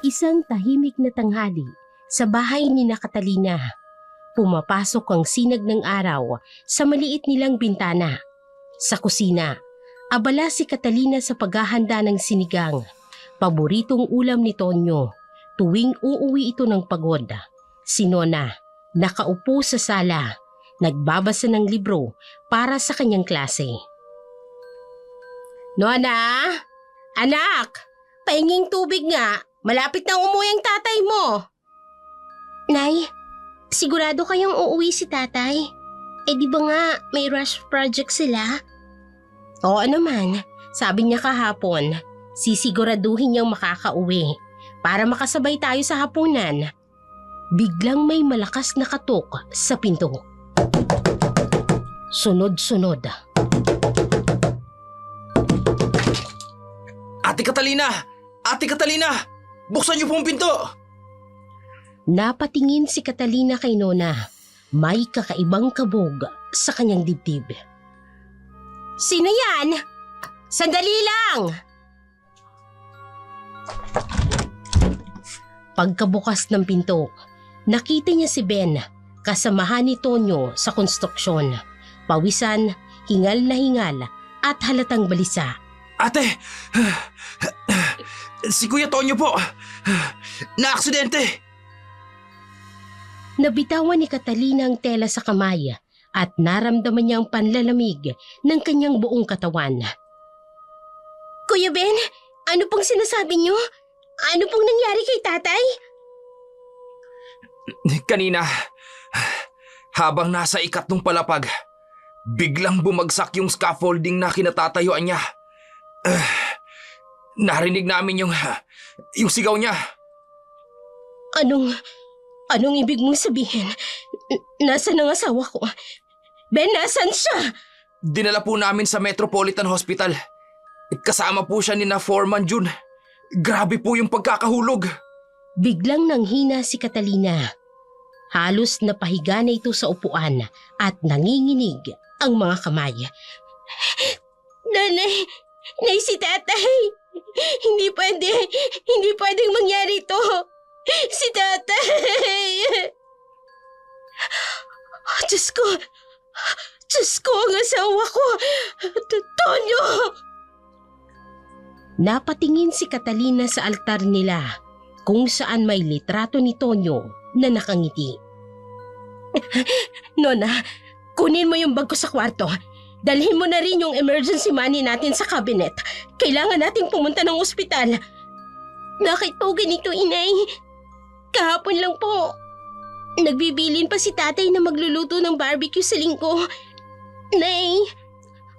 Isang tahimik na tanghali sa bahay ni na Catalina. Pumapasok ang sinag ng araw sa maliit nilang bintana. Sa kusina, abala si Catalina sa paghahanda ng sinigang, paboritong ulam ni Tonyo tuwing uuwi ito ng pagod. Si Nona, nakaupo sa sala, nagbabasa ng libro para sa kanyang klase. Nona! Anak! Painging tubig nga! Malapit nang umuwi ang tatay mo! Nay, sigurado kayong uuwi si tatay? Eh di ba nga may rush project sila? Oo naman, sabi niya kahapon, sisiguraduhin niyang makakauwi para makasabay tayo sa hapunan. Biglang may malakas na katok sa pinto. Sunod-sunod. Ate Catalina! Ate Catalina! Buksan niyo po ang pinto! Napatingin si Catalina kay Nona. May kakaibang kabog sa kanyang dibdib. Sino yan? Sandali lang! Pagkabukas ng pinto, nakita niya si Ben, kasamahan ni Tonyo sa konstruksyon. Pawisan, hingal na hingal at halatang balisa. Ate! Si Kuya Tonyo po! Na-aksidente! Nabitawan ni Catalina ang tela sa kamay at naramdaman niya ang panlalamig ng kanyang buong katawan. Kuya Ben, ano pong sinasabi niyo? Ano pong nangyari kay tatay? Kanina, habang nasa ikatlong palapag, biglang bumagsak yung scaffolding na kinatatayuan niya. Narinig namin yung sigaw niya. Anong ibig mong sabihin? Nasaan ang asawa ko? Ben, nasaan siya? Dinala po namin sa Metropolitan Hospital. Kasama po siya ni na Foreman June. Grabe po yung pagkakahulog. Biglang nanghina si Catalina. Halos napahiga na ito sa upuan at nanginginig ang mga kamay. Nay, si tatay! Hindi pwedeng mangyari ito! Si tatay! Diyos ko, ang asawa ko! Tonyo! Napatingin si Catalina sa altar nila kung saan may litrato ni Tonyo na nakangiti. Nona, kunin mo yung bag ko sa kwarto. Dalhin mo na rin yung emergency money natin sa cabinet. Kailangan nating pumunta ng ospital. Bakit po ganito, inay? Kahapon lang po. Nagbibilin pa si tatay na magluluto ng barbecue sa linggo. Nay!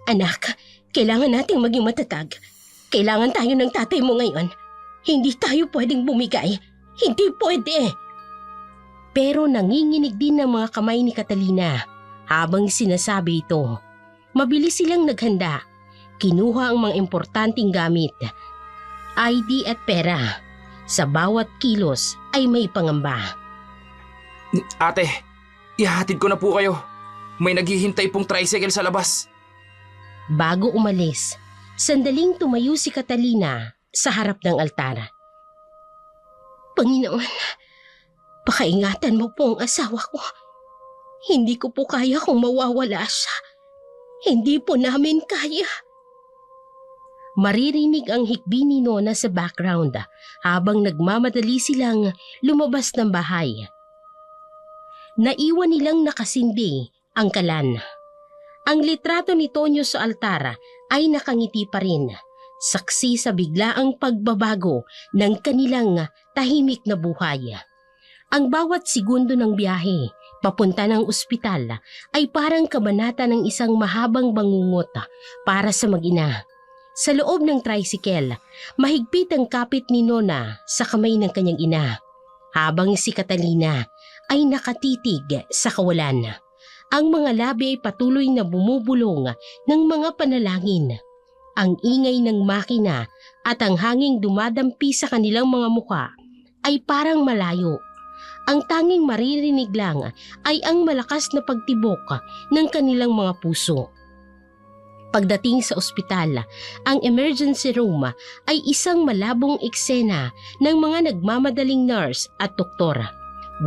Anak, kailangan nating maging matatag. Kailangan tayo ng tatay mo ngayon. Hindi tayo pwedeng bumigay. Hindi pwede. Pero nanginginig din ng mga kamay ni Catalina habang sinasabi ito. Mabilis silang naghanda. Kinuha ang mga importanteng gamit. ID at pera. Sa bawat kilos ay may pangamba. Ate, ihahatid ko na po kayo. May naghihintay pong tricycle sa labas. Bago umalis, sandaling tumayo si Catalina sa harap ng altar. Panginoon, pakaingatan mo po ang asawa ko. Hindi ko po kaya kung mawawala siya. Hindi po namin kaya. Maririnig ang hikbi ni Nona sa background habang nagmamadali silang lumabas ng bahay. Naiwan nilang nakasindi ang kalan. Ang litrato ni Tonyo sa altar ay nakangiti pa rin, saksi sa biglaang pagbabago ng kanilang tahimik na buhay. Ang bawat segundo ng biyahe papunta ng ospital ay parang kabanata ng isang mahabang bangungot para sa mag-ina. Sa loob ng tricycle, mahigpit ang kapit ni Nona sa kamay ng kanyang ina, habang si Catalina ay nakatitig sa kawalan. Ang mga labi ay patuloy na bumubulong ng mga panalangin. Ang ingay ng makina at ang hanging dumadampi sa kanilang mga muka ay parang malayo. Ang tanging maririnig lang ay ang malakas na pagtibok ng kanilang mga puso. Pagdating sa ospital, ang emergency room ay isang malabong eksena ng mga nagmamadaling nurse at doktor.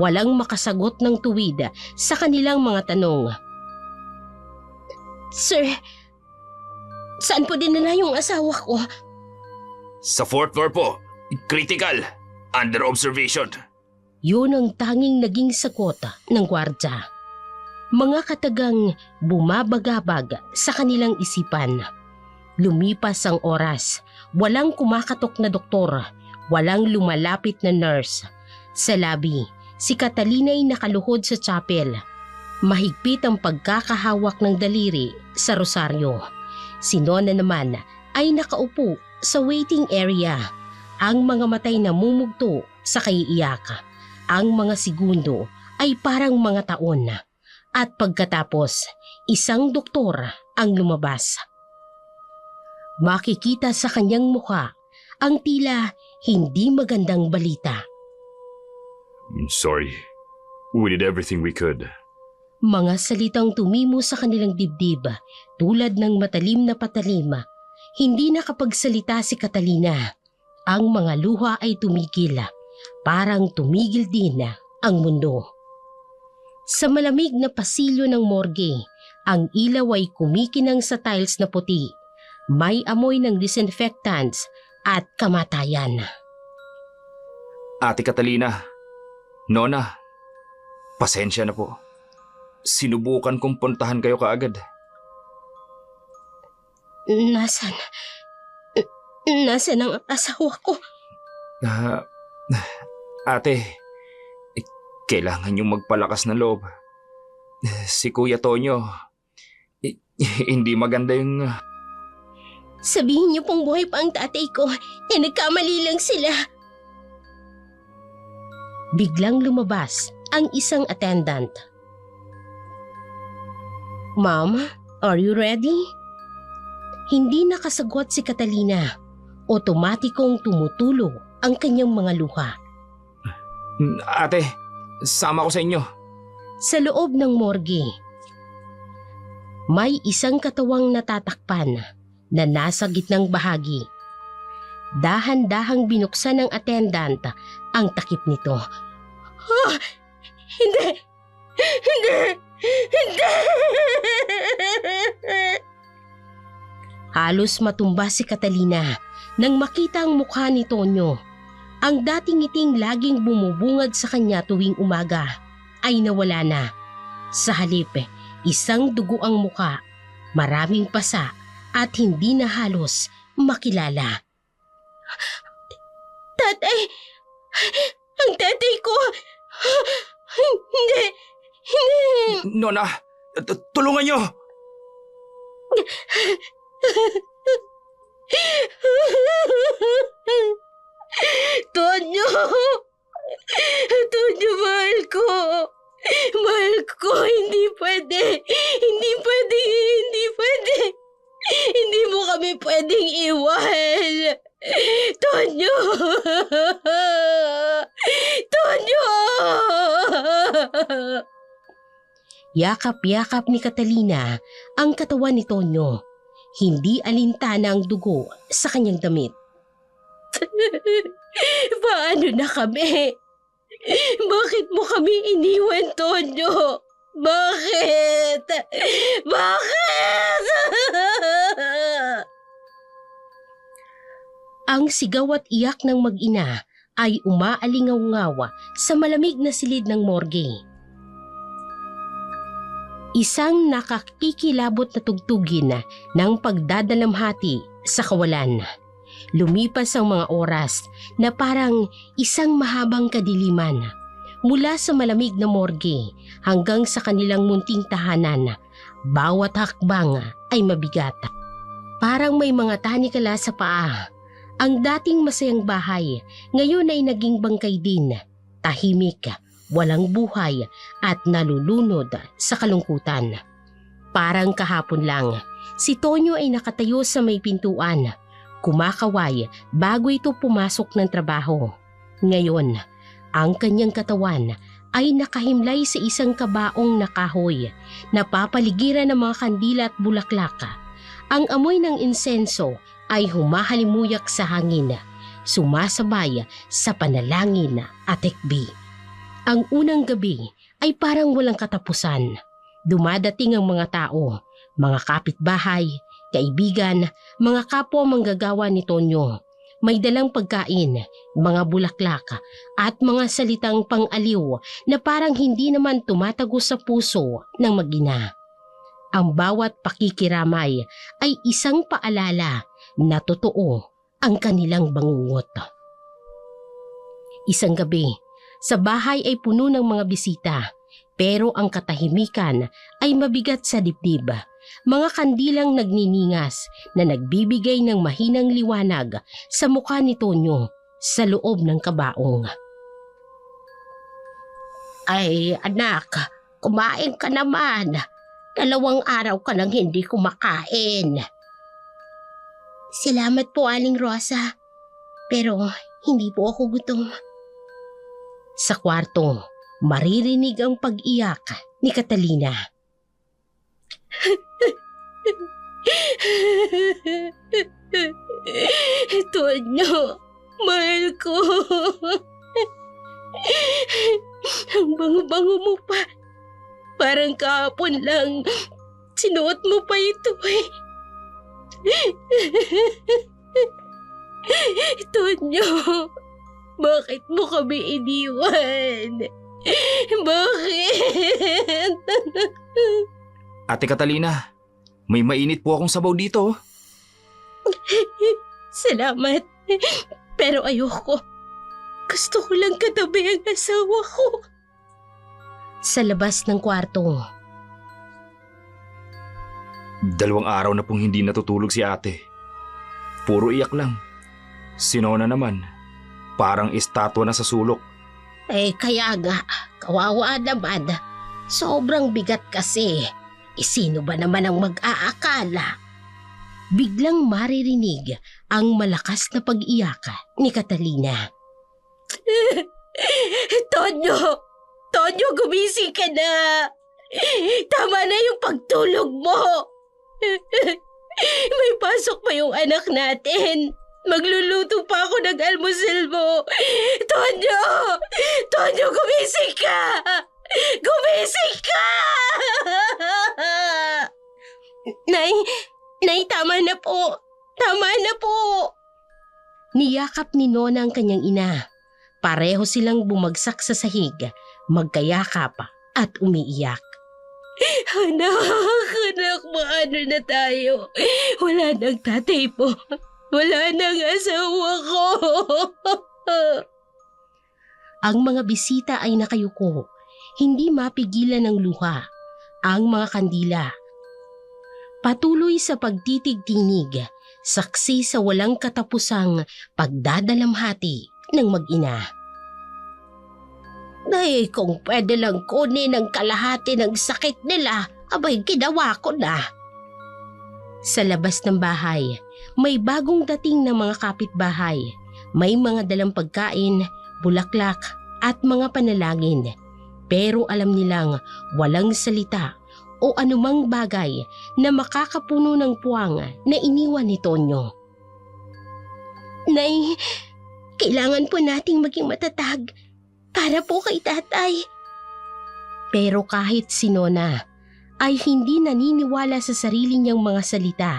Walang makasagot ng tuwid sa kanilang mga tanong. Sir, saan po dinala yung asawa ko? Sa 4th floor po. Critical. Under observation. Yun ang tanging naging sagot ng gwardya. Mga katagang bumabagabag sa kanilang isipan. Lumipas ang oras, walang kumakatok na doktor, walang lumalapit na nurse. Sa labi, si Catalina ay nakaluhod sa chapel. Mahigpit ang pagkakahawak ng daliri sa rosaryo. Si Nona naman ay nakaupo sa waiting area. Ang mga matay namumugto sa kaiiyak. Ang mga segundo ay parang mga taon. At pagkatapos, isang doktor ang lumabas. Makikita sa kanyang mukha ang tila hindi magandang balita. I'm sorry. We did everything we could. Mga salitang tumimo sa kanilang dibdib tulad ng matalim na patalim. Hindi nakapagsalita si Catalina. Ang mga luha ay tumigil. Parang tumigil din ang mundo. Sa malamig na pasilyo ng morgue, ang ilaw ay kumikinang sa tiles na puti. May amoy ng disinfectants at kamatayan. Ate Catalina, Nona, pasensya na po. Sinubukan kong puntahan kayo kaagad. Nasaan ang asawa ko? Ate, kailangan niyong magpalakas ng loob. Si Kuya Tonyo, hindi maganda yung... Sabihin niyo pong buhay pa ang tatay ko, nagkamali lang sila. Biglang lumabas ang isang attendant. Ma'am, are you ready? Hindi nakasagot si Catalina. Otomatikong tumutulo ang kanyang mga luha. Ate, sama ko sa inyo. Sa loob ng morgue, may isang katawang natatakpan na nasa gitnang bahagi. Dahan-dahang binuksan ng attendant ang takip nito. Hindi! Hindi! Hindi! Halos matumba si Catalina nang makita ang mukha ni Tonyo. Ang dating ngiting laging bumubungad sa kanya tuwing umaga ay nawala na. Sa halip, isang dugo ang mukha, maraming pasa at hindi na halos makilala. Tatay! Ang tatay ko! Hindi! Hindi! Nona, tulungan niyo! Tonyo! Tonyo, mahal ko! Mahal ko! Hindi pwede! Hindi pwede! Hindi pwede! Hindi mo kami pwedeng iwan! Tonyo! Tonyo! Yakap-yakap ni Catalina ang katawan ni Tonyo. Hindi alintana ang dugo sa kanyang damit. Paano na kami? Bakit mo kami iniwan, Tonyo? Bakit? Bakit? Ang sigaw at iyak ng mag-ina ay umaalingaw-ngaw sa malamig na silid ng morgue. Isang nakakikilabot na tugtugin ng pagdadalamhati sa kawalan. Lumipas ang mga oras na parang isang mahabang kadiliman. Mula sa malamig na morgue hanggang sa kanilang munting tahanan, bawat hakbang ay mabigat. Parang may mga tanikala sa paa. Ang dating masayang bahay ngayon ay naging bangkay din, tahimik, walang buhay at nalulunod sa kalungkutan. Parang kahapon lang, si Tonyo ay nakatayo sa may pintuan, kumakaway bago ito pumasok ng trabaho. Ngayon, ang kanyang katawan ay nakahimlay sa isang kabaong na kahoy, napapaligiran ng mga kandila at bulaklak. Ang amoy ng insenso ay humahalimuyak sa hangin, sumasabay sa panalangin at tekbi. Ang unang gabi ay parang walang katapusan. Dumadating ang mga tao, mga kapitbahay, kaibigan, mga kapwa manggagawa ni Tonyo. May dalang pagkain, mga bulaklak at mga salitang pang-aliw na parang hindi naman tumatagos sa puso ng mag-ina. Ang bawat pakikiramay ay isang paalala na totoo ang kanilang bangungot. Isang gabi, sa bahay ay puno ng mga bisita, pero ang katahimikan ay mabigat sa dibdib. Mga kandilang nagniningas na nagbibigay ng mahinang liwanag sa mukha ni Tonyo sa loob ng kabaong. Ay anak, kumain ka naman. 2 araw ka nang hindi kumakain. Salamat po, Aling Rosa. Pero hindi po ako gutom. Sa kwarto, maririnig ang pag-iyak ni Catalina. Tonyo, mahal ko. Ang bango-bango mo pa. Parang kahapon lang. Sinuot mo pa ito eh. Tonyo, bakit mo kami iniwan? Bakit? Ate Catalina, may mainit po akong sabaw dito. Salamat. Pero ayoko. Gusto ko lang katabi ang asawa ko. Sa labas ng kwarto. 2 araw na pong hindi natutulog si ate. Puro iyak lang. Si Nona naman, parang estatwa na sa sulok. Kaya nga, kawawa naman. Sobrang bigat kasi. Sino ba naman ang mag-aakala? Biglang maririnig ang malakas na pag-iyak ni Catalina. Tonyo! Tonyo, gumising ka na! Tama na yung pagtulog mo! May pasok pa yung anak natin. Magluluto pa ako ng almusal mo. Tonyo! Tonyo, gumising ka! Gumising ka! Nay, tama na po. Tama na po. Niyakap ni Nona ang kanyang ina. Pareho silang bumagsak sa sahig, magkayakap at umiiyak. Anak, maano na tayo? Wala nang tatay po. Wala nang asawa ko. Ang mga bisita ay nakayuko. Hindi mapigilan ng luha. Ang mga kandila. Patuloy sa pagtitig-tinig, saksi sa walang katapusang pagdadalamhati ng mag-ina. Nay, kung pwede lang kunin ang kalahati ng sakit nila, abay ginawa ko na. Sa labas ng bahay, may bagong dating na mga kapitbahay. May mga dalang pagkain, bulaklak at mga panalangin. Pero alam nilang walang salita o anumang bagay na makakapuno ng puwang na iniwan ni Tonyo. Nay, kailangan po nating maging matatag para po kay tatay. Pero kahit si Nona ay hindi naniniwala sa sarili niyang mga salita.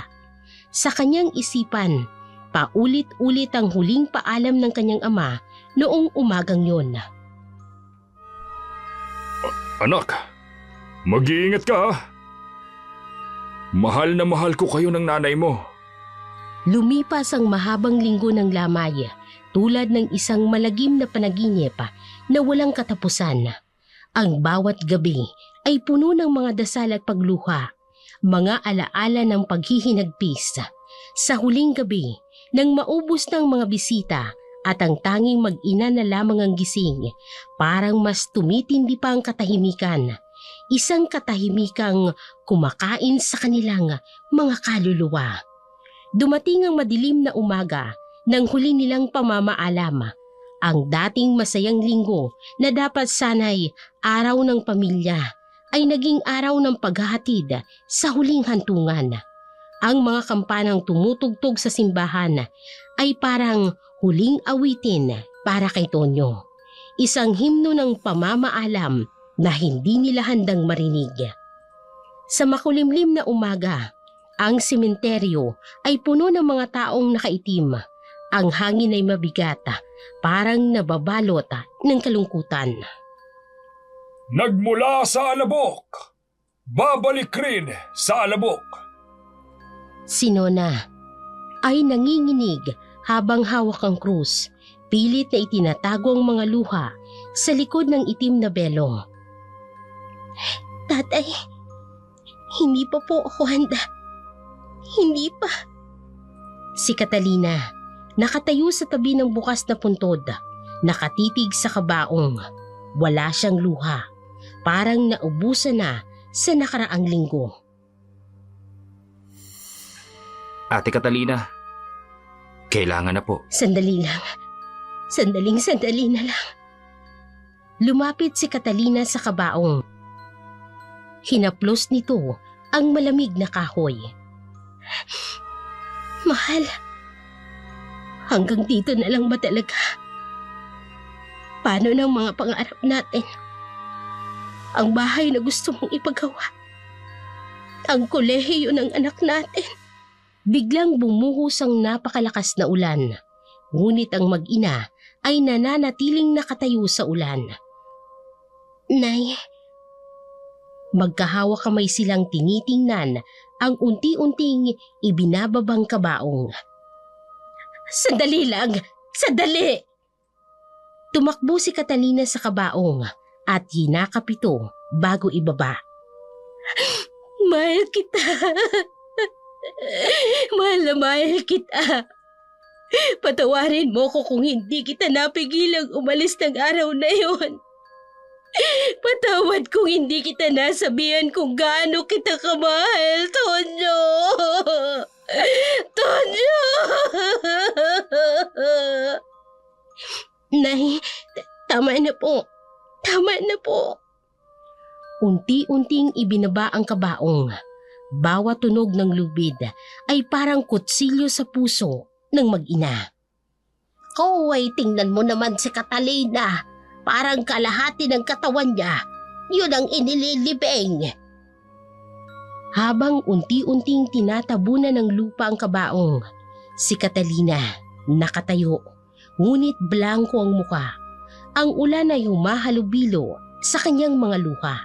Sa kanyang isipan, paulit-ulit ang huling paalam ng kanyang ama noong umagang yon. Anak, mag-iingat ka. Mahal na mahal ko kayo ng nanay mo. Lumipas ang mahabang linggo ng lamay, tulad ng isang malagim na panaginip na walang katapusan. Ang bawat gabi ay puno ng mga dasal at pagluha, mga alaala ng paghihinagpis. Sa huling gabi, nang maubos ng mga bisita at ang tanging mag-ina na lamang ang gising, parang mas tumitindi pa ang katahimikan. Isang katahimikang kumakain sa kanilang mga kaluluwa. Dumating ang madilim na umaga nang huli nilang pamamaalam. Ang dating masayang linggo na dapat sana'y araw ng pamilya ay naging araw ng paghahatid sa huling hantungan. Ang mga kampanang tumutugtog sa simbahan ay parang huling awitin para kay Tonyo. Isang himno ng pamamaalam na hindi nila handang marinig. Sa makulimlim na umaga, ang sementeryo ay puno ng mga taong nakaitim. Ang hangin ay mabigat, parang nababalot ng kalungkutan. Nagmula sa alabok, babalik rin sa alabok. Si Nona ay nanginginig habang hawak ang krus. Pilit na itinatago ang mga luha sa likod ng itim na belo. Tatay, hindi pa po ako handa. Hindi pa. Si Catalina, nakatayo sa tabi ng bukas na puntod, nakatitig sa kabaong. Wala siyang luha. Parang naubusan na sa nakaraang linggo. Ate Catalina, kailangan na po. Sandali lang. Sandali na lang. Lumapit si Catalina sa kabaong. Hinaplos nito ang malamig na kahoy. Mahal, hanggang dito na lang ba talaga? Paano ng mga pangarap natin? Ang bahay na gusto mong ipagawa? Ang kolehiyo ng anak natin? Biglang bumuhos ang napakalakas na ulan. Ngunit ang mag-ina ay nananatiling nakatayo sa ulan. Nay, magkahawak kamay silang tinitingnan ang unti-unting ibinababang kabaong. Sandali lang! Sandali! Tumakbo si Catalina sa kabaong at hinakap ito bago ibaba. Mahal kita! Mahal na mahal kita! Patawarin mo ko kung hindi kita napigilang umalis ng araw na yon. Patawad kung hindi kita nasabihan kung gaano kita kamahal, Tonyo! Tonyo! Nay, tama na po. Tama na po. Unti-unting ibinaba ang kabaong. Bawat tunog ng lubid ay parang kutsilyo sa puso ng mag-ina. Hoy, tingnan mo naman si Catalina. Parang kalahati ng katawan niya. Yun ang inililibing. Habang unti-unting tinatabunan ng lupa ang kabaong, si Catalina nakatayo, ngunit blangko ang muka. Ang ulan ay humahalubilo sa kanyang mga luha.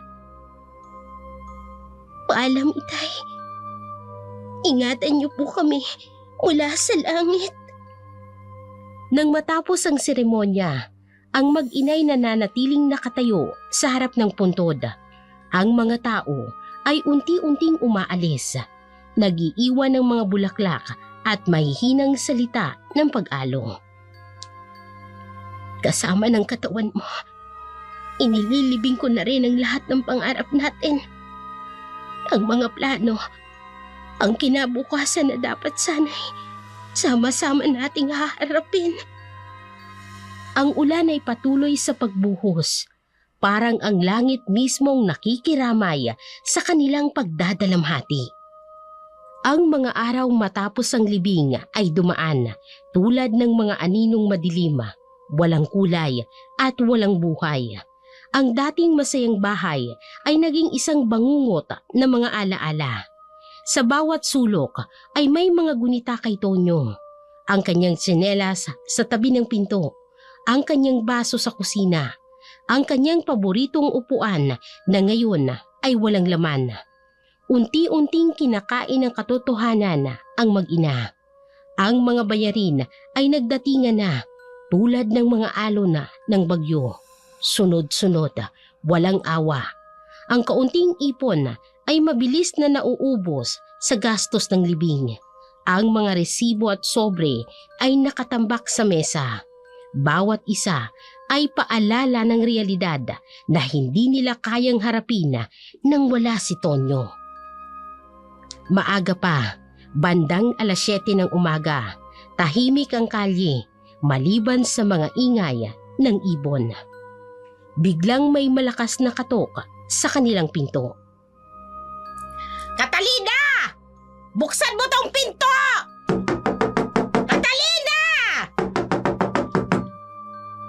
Paalam, Itay. Ingatan niyo po kami mula sa langit. Nang matapos ang seremonya, ang mag-inay nananatiling nakatayo sa harap ng puntod. Ang mga tao ay unti-unting umaalis, nag-iiwan ng mga bulaklak at mahihinang salita ng pag-along. Kasama ng katawan mo, inililibing ko na rin ang lahat ng pangarap natin. Ang mga plano, ang kinabukasan na dapat sana'y sama-sama nating haharapin. Ang ulan ay patuloy sa pagbuhos. Parang ang langit mismong nakikiramay sa kanilang pagdadalamhati. Ang mga araw matapos ang libing ay dumaan tulad ng mga aninong madilim, walang kulay at walang buhay. Ang dating masayang bahay ay naging isang bangungot na mga alaala. Sa bawat sulok ay may mga gunita kay Tonyo. Ang kanyang tsinelas sa tabi ng pinto, ang kanyang baso sa kusina, ang kanyang paboritong upuan na ngayon ay walang laman. Unti-unting kinakain ng katotohanan ang mag-ina. Ang mga bayarin ay nagdatingan na tulad ng mga alon ng bagyo. Sunod-sunod, walang awa. Ang kaunting ipon ay mabilis na nauubos sa gastos ng libing. Ang mga resibo at sobre ay nakatambak sa mesa. Bawat isa ay paalala ng realidad na hindi nila kayang harapin nang wala si Tonyo. Maaga pa, bandang 7:00 ng umaga, tahimik ang kalye maliban sa mga ingay ng ibon. Biglang may malakas na katok sa kanilang pinto. Catalina! Buksan mo tong pinto! Catalina!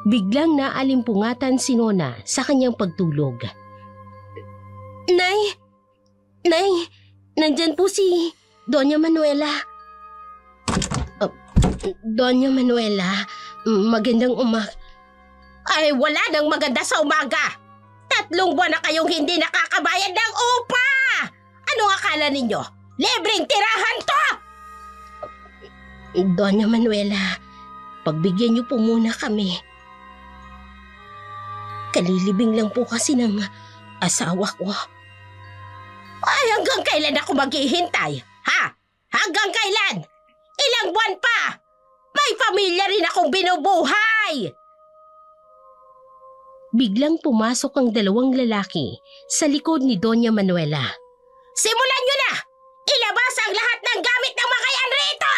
Biglang naalimpungatan si Nona sa kanyang pagtulog. Nay! Nay! Nandyan po si Doña Manuela. Doña Manuela, magandang Ay, wala nang maganda sa umaga. 3 buwan na kayong hindi nakakabayad ng upa! Ano akala ninyo? Libreng tirahan to! Doña Manuela, pagbigyan niyo po muna kami. Kalilibing lang po kasi ng asawa ko. Ay, hanggang kailan ako maghihintay? Ha? Hanggang kailan? Ilang buwan pa? May pamilya rin akong binubuhay! Biglang pumasok ang 2 lalaki sa likod ni Doña Manuela. Simulan nyo na! Ilabas ang lahat ng gamit ng mga yan rito!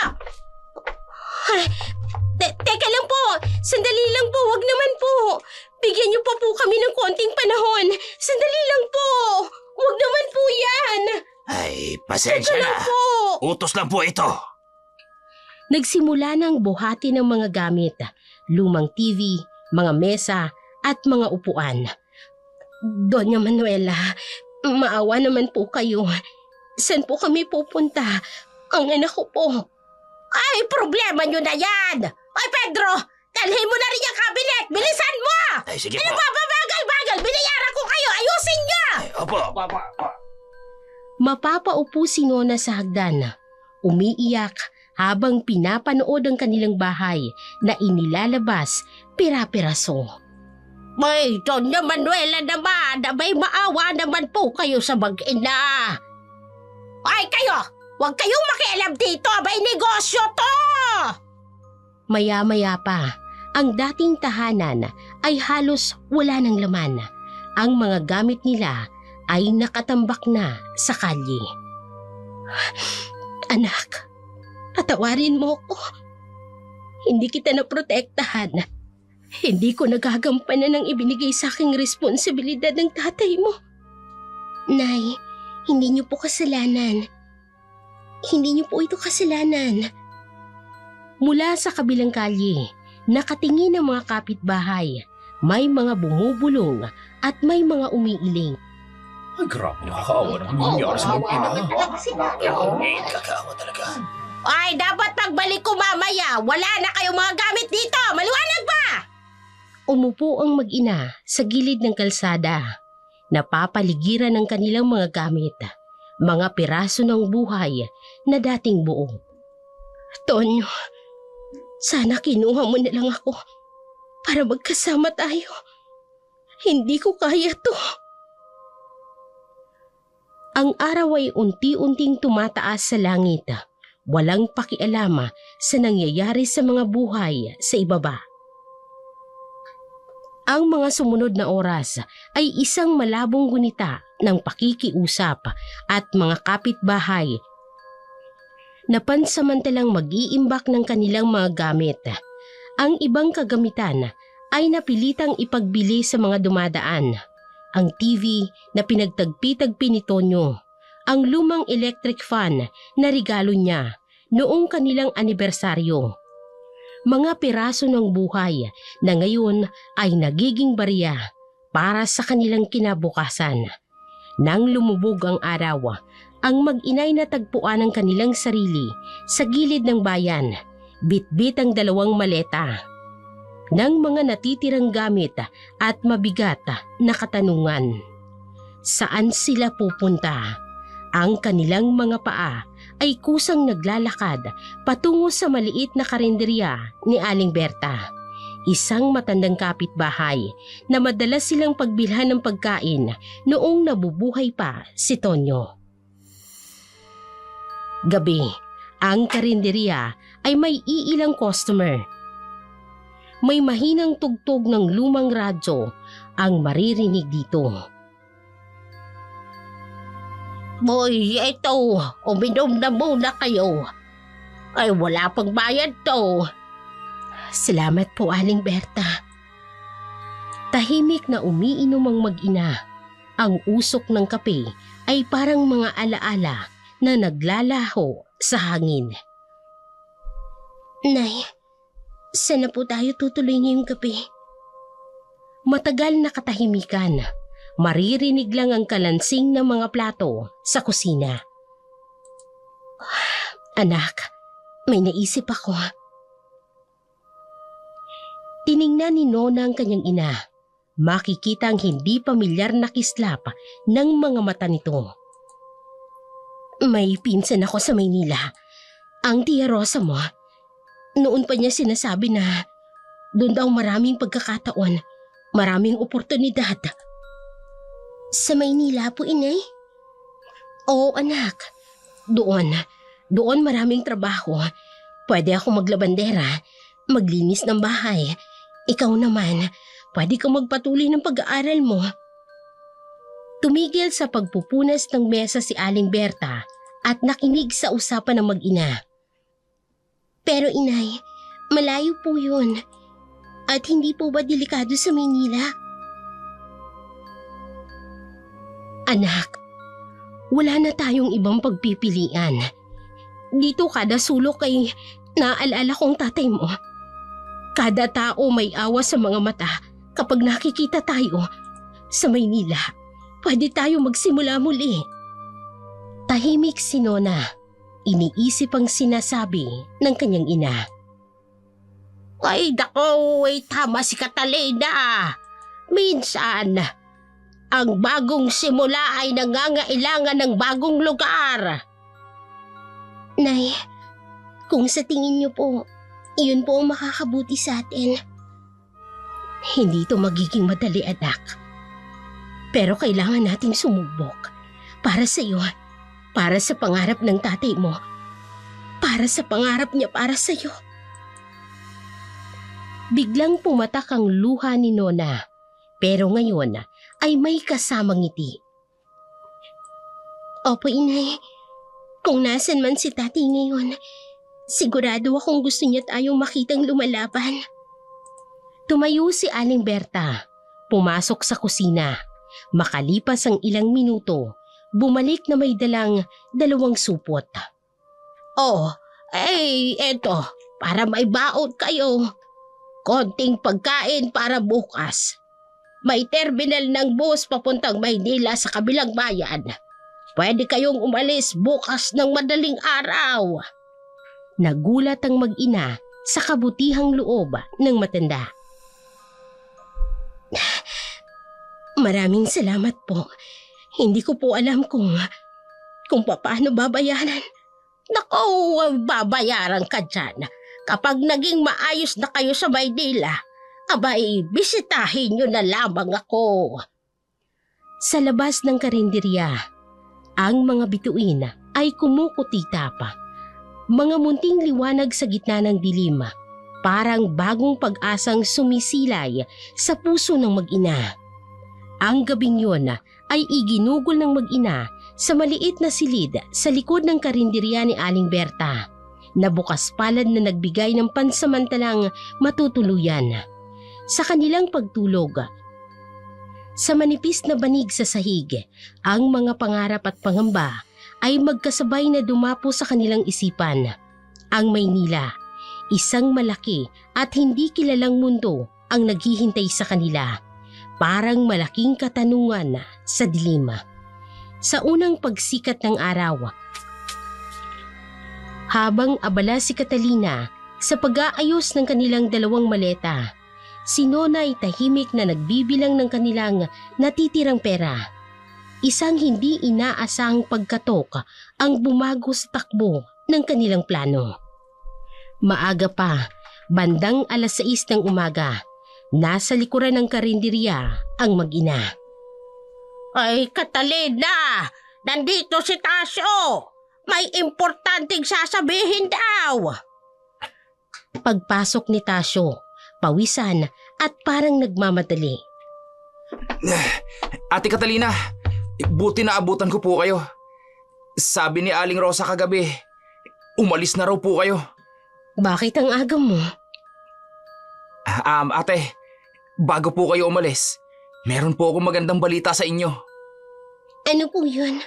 Teka lang po! Sandali lang po! Wag naman po! Bigyan niyo pa po kami ng konting panahon! Sandali lang po! Wag naman po yan! Ay, pasensya na. Po. Utos lang po ito. Nagsimula ng buhati ng mga gamit, lumang TV, mga mesa, at mga upuan. Doña Manuela, maawa naman po kayo. Saan po kami pupunta? Ang anak ko po. Ay, problema nyo na yan! Ay, Pedro! Dalhin mo na rin yung kabinet! Bilisan mo! Ay, sige Ano po. ba, babagal-bagal? Binayaran ko kayo! Ayusin nyo! Ay, opo. Mapapaupo si Nona sa hagdan, umiiyak habang pinapanood ang kanilang bahay na inilalabas pira-piraso. May Doña Manuela naman, may maawa naman po kayo sa mag-ina. Ay kayo, huwag kayong makialam dito, may negosyo to! Maya-maya pa, ang dating tahanan ay halos wala ng laman. Ang mga gamit nila ay nakatambak na sa kalye. Anak, patawarin mo ko. Hindi kita naprotektahan. Hindi ko nagagampanan ng ibinigay sa aking responsibilidad ng tatay mo. Nay, hindi niyo po kasalanan. Hindi niyo po ito kasalanan. Mula sa kabilang kalye, nakatingin ang mga kapitbahay. May mga bumubulong at may mga umiiling. Ay, grabe, nakakaawa naman yung nangyari sa mag-ina. Kakaawa talaga. Ay, dapat pagbalik ko mamaya. Wala na kayong mga gamit dito. Maliwanag ba? Umupo ang mag-ina sa gilid ng kalsada. Napapaligiran ng kanilang mga gamit. Mga piraso ng buhay na dating buo. Tonyo, sana kinuha mo na lang ako para magkasama tayo. Hindi ko kaya to. Ang araw ay unti-unting tumataas sa langit. Walang pakialama sa nangyayari sa mga buhay sa ibaba. Ang mga sumunod na oras ay isang malabong gunita ng pakikiusap at mga kapitbahay na pansamantalang mag-iimbak ng kanilang mga gamit. Ang ibang kagamitan ay napilitang ipagbili sa mga dumadaan. Ang TV na pinagtagpi-tagpi ni Tonyo, ang lumang electric fan na regalo niya noong kanilang anibersaryo. Mga piraso ng buhay na ngayon ay nagiging barya para sa kanilang kinabukasan. Nang lumubog ang araw, ang mag-inay natagpuan ang kanilang sarili sa gilid ng bayan, bitbit ang 2 maleta ng mga natitirang gamit at mabigat na katanungan. Saan sila pupunta? Ang kanilang mga paa ay kusang naglalakad patungo sa maliit na karinderya ni Aling Berta, isang matandang kapitbahay na madalas silang pagbilhan ng pagkain noong nabubuhay pa si Tonyo. Gabi, ang karinderya ay may iilang customer. May mahinang tugtog ng lumang radyo ang maririnig dito. Boy, ito, uminom na muna kayo. Ay, wala pang bayad to. Salamat po, Aling Berta. Tahimik na umiinom ang mag-ina. Ang usok ng kape ay parang mga alaala na naglalaho sa hangin. Nay, saan na po tayo tutuloy ngayong gabi? Matagal na katahimikan. Maririnig lang ang kalansing ng mga plato sa kusina. Anak, may naisip ako. Tiningnan ni Nona ang kanyang ina. Makikita ang hindi pamilyar na kislap ng mga mata nito. May pinsan ako sa Maynila. Ang Tia Rosa mo. Noon pa niya sinasabi na doon daw maraming pagkakataon, maraming oportunidad. Sa Maynila po, inay? Oo, anak. Doon maraming trabaho. Pwede ako maglabandera, maglinis ng bahay. Ikaw naman, pwede kang magpatuloy ng pag-aaral mo. Tumigil sa pagpupunas ng mesa si Aling Berta at nakinig sa usapan ng mag-ina. Pero inay, malayo po yun. At hindi po ba delikado sa Maynila? Anak, wala na tayong ibang pagpipilian. Dito kada sulok ay naaalala kong tatay mo. Kada tao may awa sa mga mata kapag nakikita tayo. Sa Maynila, pwede tayo magsimula muli. Tahimik si Nona. Iniisip ang sinasabi ng kanyang ina. Ay dako, tama si Catalina. Minsan, ang bagong simula ay nangangailangan ng bagong lugar. Nay, kung sa tingin niyo po, iyon po ang makakabuti sa atin. Hindi ito magiging madali, anak. Pero kailangan nating sumubok. Para sa iyo, para sa pangarap ng tatay mo, para sa pangarap niya para sa iyo. Biglang pumatak ang luha ni Nona, pero ngayon ay may kasamang ngiti. Opo, inay. Kung nasan man si tatay ngayon, sigurado akong gusto niya tayong makitang lumalaban. Tumayo si Aling Berta, pumasok sa kusina. Makalipas ang ilang minuto, bumalik na may dalang 2 supot. Oh, eto, para may baon kayo. Konting pagkain para bukas. May terminal ng bus papuntang Maynila sa kabilang bayan. Pwede kayong umalis bukas ng madaling araw. Nagulat ang mag-ina sa kabutihang loob ng matanda. Maraming salamat po. Hindi ko po alam kung paano babayaran. Naku, babayaran ka dyan. Kapag naging maayos na kayo sa Maynila, abay, bisitahin nyo na lamang ako. Sa labas ng karinderya, ang mga bituin ay kumukutita pa. Mga munting liwanag sa gitna ng dilim, parang bagong pag-asang sumisilay sa puso ng mag-ina. Ang gabing yun ay iginugol ng mag-ina sa maliit na silid sa likod ng karinderya ni Aling Berta, na bukas palad na nagbigay ng pansamantalang matutuluyan. Sa kanilang pagtulog, sa manipis na banig sa sahig, ang mga pangarap at pangamba ay magkasabay na dumapo sa kanilang isipan. Ang Maynila, isang malaki at hindi kilalang mundo ang naghihintay sa kanila. Parang malaking katanungan sa dilim. Sa unang pagsikat ng araw, habang abala si Catalina sa pag-aayos ng kanilang 2 maleta, si Nona ay tahimik na nagbibilang ng kanilang natitirang pera. Isang hindi inaasahang pagkatok ang bumago sa takbo ng kanilang plano. Maaga pa, bandang 6:00 ng umaga, nasa likuran ng karinderya ang mag-ina. Ay, Catalina! Nandito si Tasyo! May importanteng sasabihin daw! Pagpasok ni Tasyo, pawisan at parang nagmamadali. Ate Catalina, buti na abutan ko po kayo. Sabi ni Aling Rosa kagabi, umalis na raw po kayo. Bakit ang aga mo? Ate, bago po kayo umalis, meron po akong magandang balita sa inyo. Ano po yun?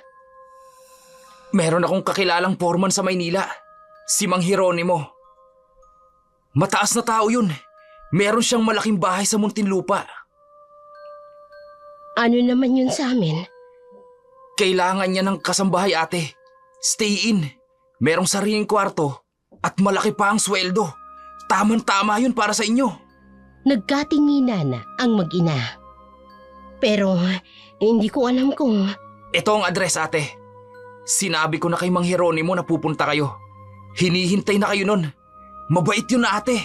Meron akong kakilalang foreman sa Maynila. Si Mang Jeronimo. Mataas na tao yun. Meron siyang malaking bahay sa Muntinlupa. Ano naman yun sa amin? Kailangan niya ng kasambahay, ate. Stay in. Merong sariling kwarto at malaki pa ang sweldo. Tamang-tama yun para sa inyo. Nagkatinginan ang mag-ina. Pero hindi ko alam kung... Ito ang address, ate. Sinabi ko na kay Mang Jeronimo na pupunta kayo. Hinihintay na kayo nun. Mabait yun, ate.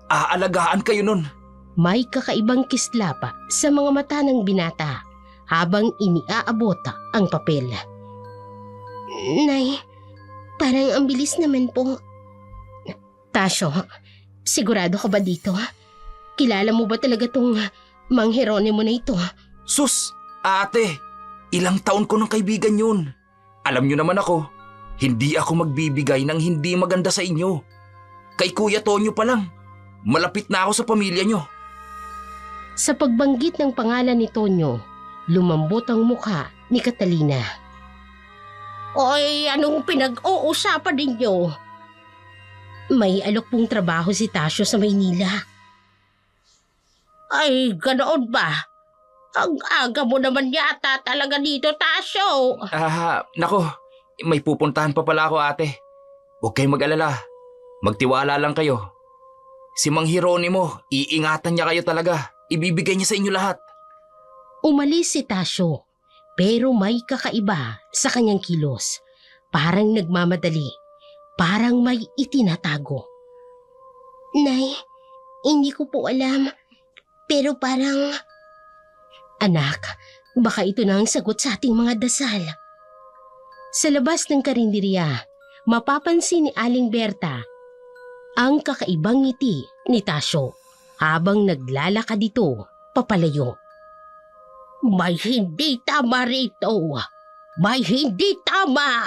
Aalagaan kayo nun. May kakaibang kislapa sa mga mata ng binata habang iniaabot ang papel. Nay, parang ang bilis naman po. Tasyo, sigurado ka ba dito? Kilala mo ba talaga tong Mang Jeronimo na ito? Sus, ate. Ilang taon ko ng kaibigan yun. Alam nyo naman ako, hindi ako magbibigay ng hindi maganda sa inyo. Kay Kuya Tonyo pa lang, malapit na ako sa pamilya nyo. Sa pagbanggit ng pangalan ni Tonyo, lumambot ang mukha ni Catalina. Oy, anong pinag-uusapan ninyo? May alok pong trabaho si Tasyo sa Maynila. Ay, ganoon ba? Ang aga mo naman yata talaga dito, Tasyo. Nako, may pupuntahan pa pala ako, ate. Huwag kayong mag-alala. Magtiwala lang kayo. Si Mang Jeronimo, iingatan niya kayo talaga. Ibibigay niya sa inyo lahat. Umalis si Tasyo, pero may kakaiba sa kanyang kilos. Parang nagmamadali, parang may itinatago. Nay, hindi ko po alam, pero parang... Anak, baka ito na ang sagot sa ating mga dasal. Sa labas ng karinderya, mapapansin ni Aling Berta ang kakaibang ngiti ni Tasyo habang naglalakad dito papalayo. May hindi tama rito. May hindi tama.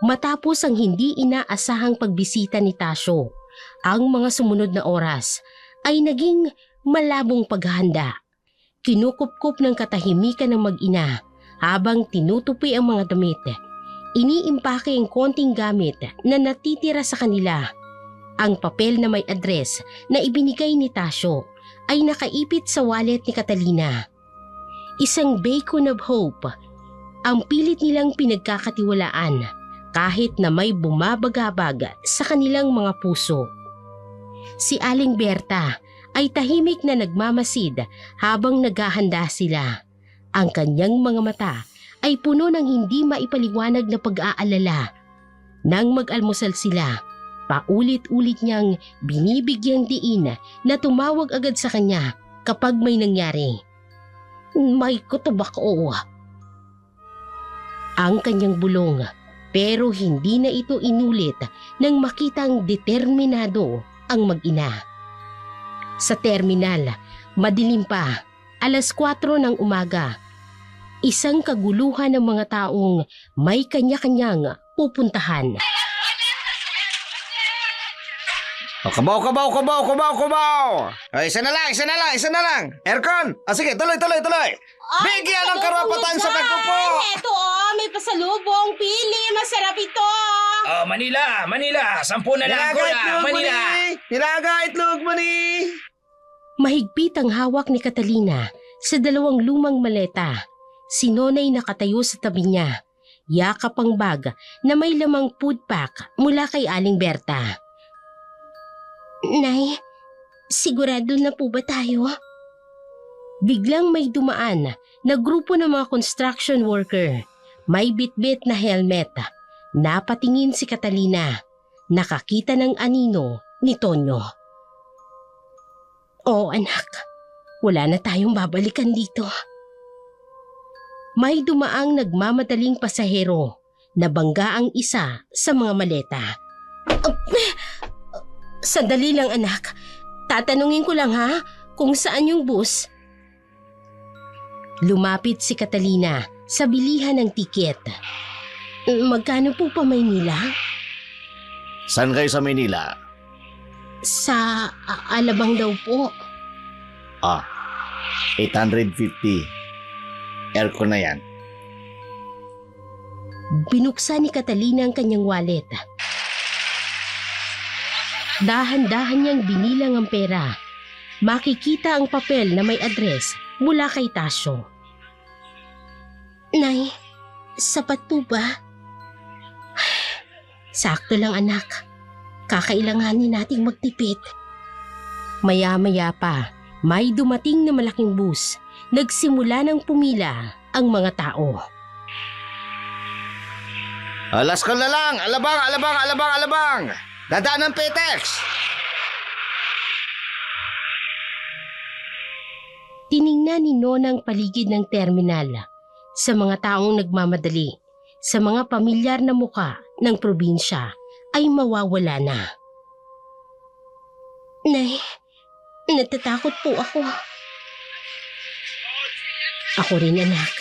Matapos ang hindi inaasahang pagbisita ni Tasyo, ang mga sumunod na oras ay naging malabong paghahanda. Kinukupkup ng katahimikan ng mag-ina habang tinutupi ang mga damit. Iniimpake ang konting gamit na natitira sa kanila. Ang papel na may address na ibinigay ni Tasyo ay nakaipit sa wallet ni Catalina. Isang beacon of hope ang pilit nilang pinagkakatiwalaan kahit na may bumabagabag sa kanilang mga puso. Si Aling Berta ay tahimik na nagmamasid habang naghahanda sila. Ang kanyang mga mata ay puno ng hindi maipaliwanag na pag-aalala. Nang mag-almusal sila, paulit-ulit niyang binibigyang diin na tumawag agad sa kanya kapag may nangyari. May kutob ako. Ang kanyang bulong, pero hindi na ito inulit nang makitang determinado ang mag-ina. Sa terminal, madilim pa, 4:00 ng umaga. Isang kaguluhan ng mga taong may kanya-kanyang pupuntahan. Kabaw! Ay, isa na lang! Aircon! Sige, tuloy! Bigyan ng karapatan sa pagpupo! Eto may pasalubong, pili, masarap ito! Manila! 10 na lang ko na! Manila! Nilaga itlog mo ni! Mahigpit ang hawak ni Catalina sa 2 lumang maleta. Si Nonay nakatayo sa tabi niya. Yakap ang bag na may lamang food pack mula kay Aling Berta. Nay, sigurado na po ba tayo? Biglang may dumaan na grupo ng mga construction worker. May bitbit na helmet. Napatingin si Catalina. Nakakita ng anino ni Tonyo. Oh anak, wala na tayong babalikan dito. May dumaang nagmamadaling pasahero. Nabangga ang isa sa mga maleta. Sandali lang anak. Tatanungin ko lang ha kung saan yung bus. Lumapit si Catalina sa bilihan ng tiket. Magkano po pa Maynila? Saan kayo sa Maynila? Sa Alabang daw po. 850. Aircon na yan. Binuksan ni Catalina ang kanyang wallet. Dahan-dahan niyang binilang ang pera. Makikita ang papel na may address mula kay Tasyo. Nay, sapat po ba? Sakto lang anak. Kakailanganin nating magtipid. Maya-maya pa, may dumating na malaking bus. Nagsimula ng pumila ang mga tao. Alas ko na lang! Alabang, alabang, alabang, alabang! Dadaan ng Petex! Tiningnan ni Nona ang paligid ng terminal. Sa mga taong nagmamadali, sa mga pamilyar na muka ng probinsya ay mawawala na. Nay, natatakot po ako. Ako rin anak,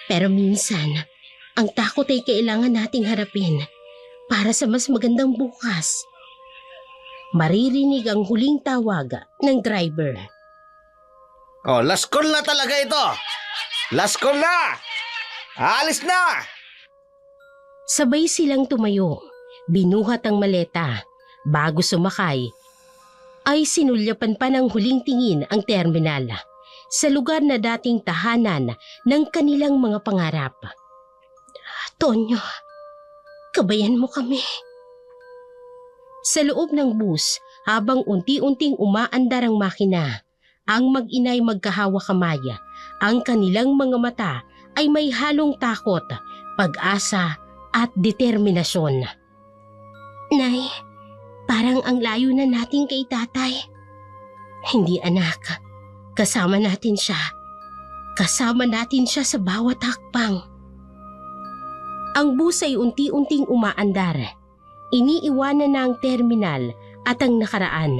pero minsan, ang takot ay kailangan nating harapin para sa mas magandang bukas. Maririnig ang huling tawag ng driver. Oh, last call na talaga ito! Last call na! Alis na! Sabay silang tumayo, binuhat ang maleta. Bago sumakay, ay sinulyapan pa ng huling tingin ang terminal sa lugar na dating tahanan ng kanilang mga pangarap. Tonyo, kabayan mo kami. Sa loob ng bus, habang unti-unting umaandar ang makina, ang mag-inay magkahawa-kamay. Ang kanilang mga mata ay may halong takot, pag-asa at determinasyon. Nay, parang ang layo na natin kay tatay. Hindi anak, kasama natin siya. Kasama natin siya sa bawat hakbang. Ang bus ay unti-unting umaandar. Iniiwanan na ang terminal at ang nakaraan.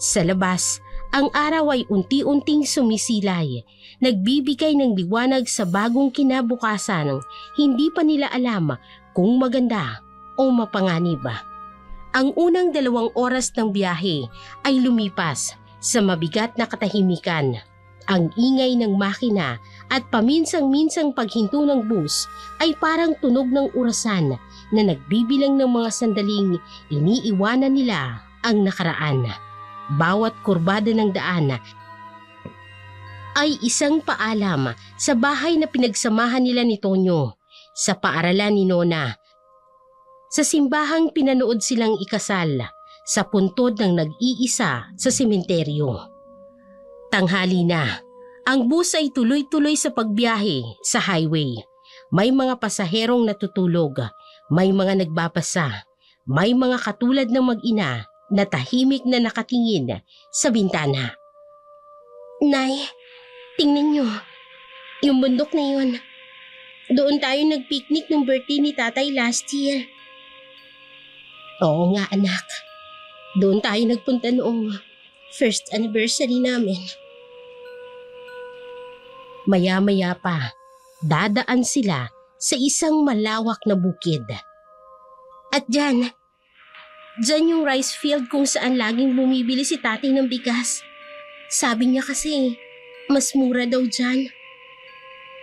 Sa labas, ang araw ay unti-unting sumisilay. Nagbibigay ng liwanag sa bagong kinabukasan. Hindi pa nila alam kung maganda o mapanganib. Ang unang 2 oras ng biyahe ay lumipas sa mabigat na katahimikan. Ang ingay ng makina at paminsang-minsang paghinto ng bus ay parang tunog ng orasan na nagbibilang ng mga sandaling iniiwanan nila ang nakaraan. Bawat kurbada ng daan ay isang paalam sa bahay na pinagsamahan nila ni Tonyo, sa paaralan ni Nona, sa simbahang pinanood silang ikasal, sa puntod ng nag-iisa sa sementeryo. Tanghali na, ang bus ay tuloy-tuloy sa pagbiyahe sa highway. May mga pasaherong natutulog, may mga nagbabasa, may mga katulad ng mag-ina na tahimik na nakatingin sa bintana. Nay, tingnan niyo, yung bundok na yun. Doon tayo nag-picnic nung birthday ni tatay last year. Oo nga anak, doon tayo nagpunta noong first anniversary namin. Maya-maya pa, dadaan sila sa isang malawak na bukid. At dyan yung rice field kung saan laging bumibili si tatay ng bigas. Sabi niya kasi, mas mura daw dyan.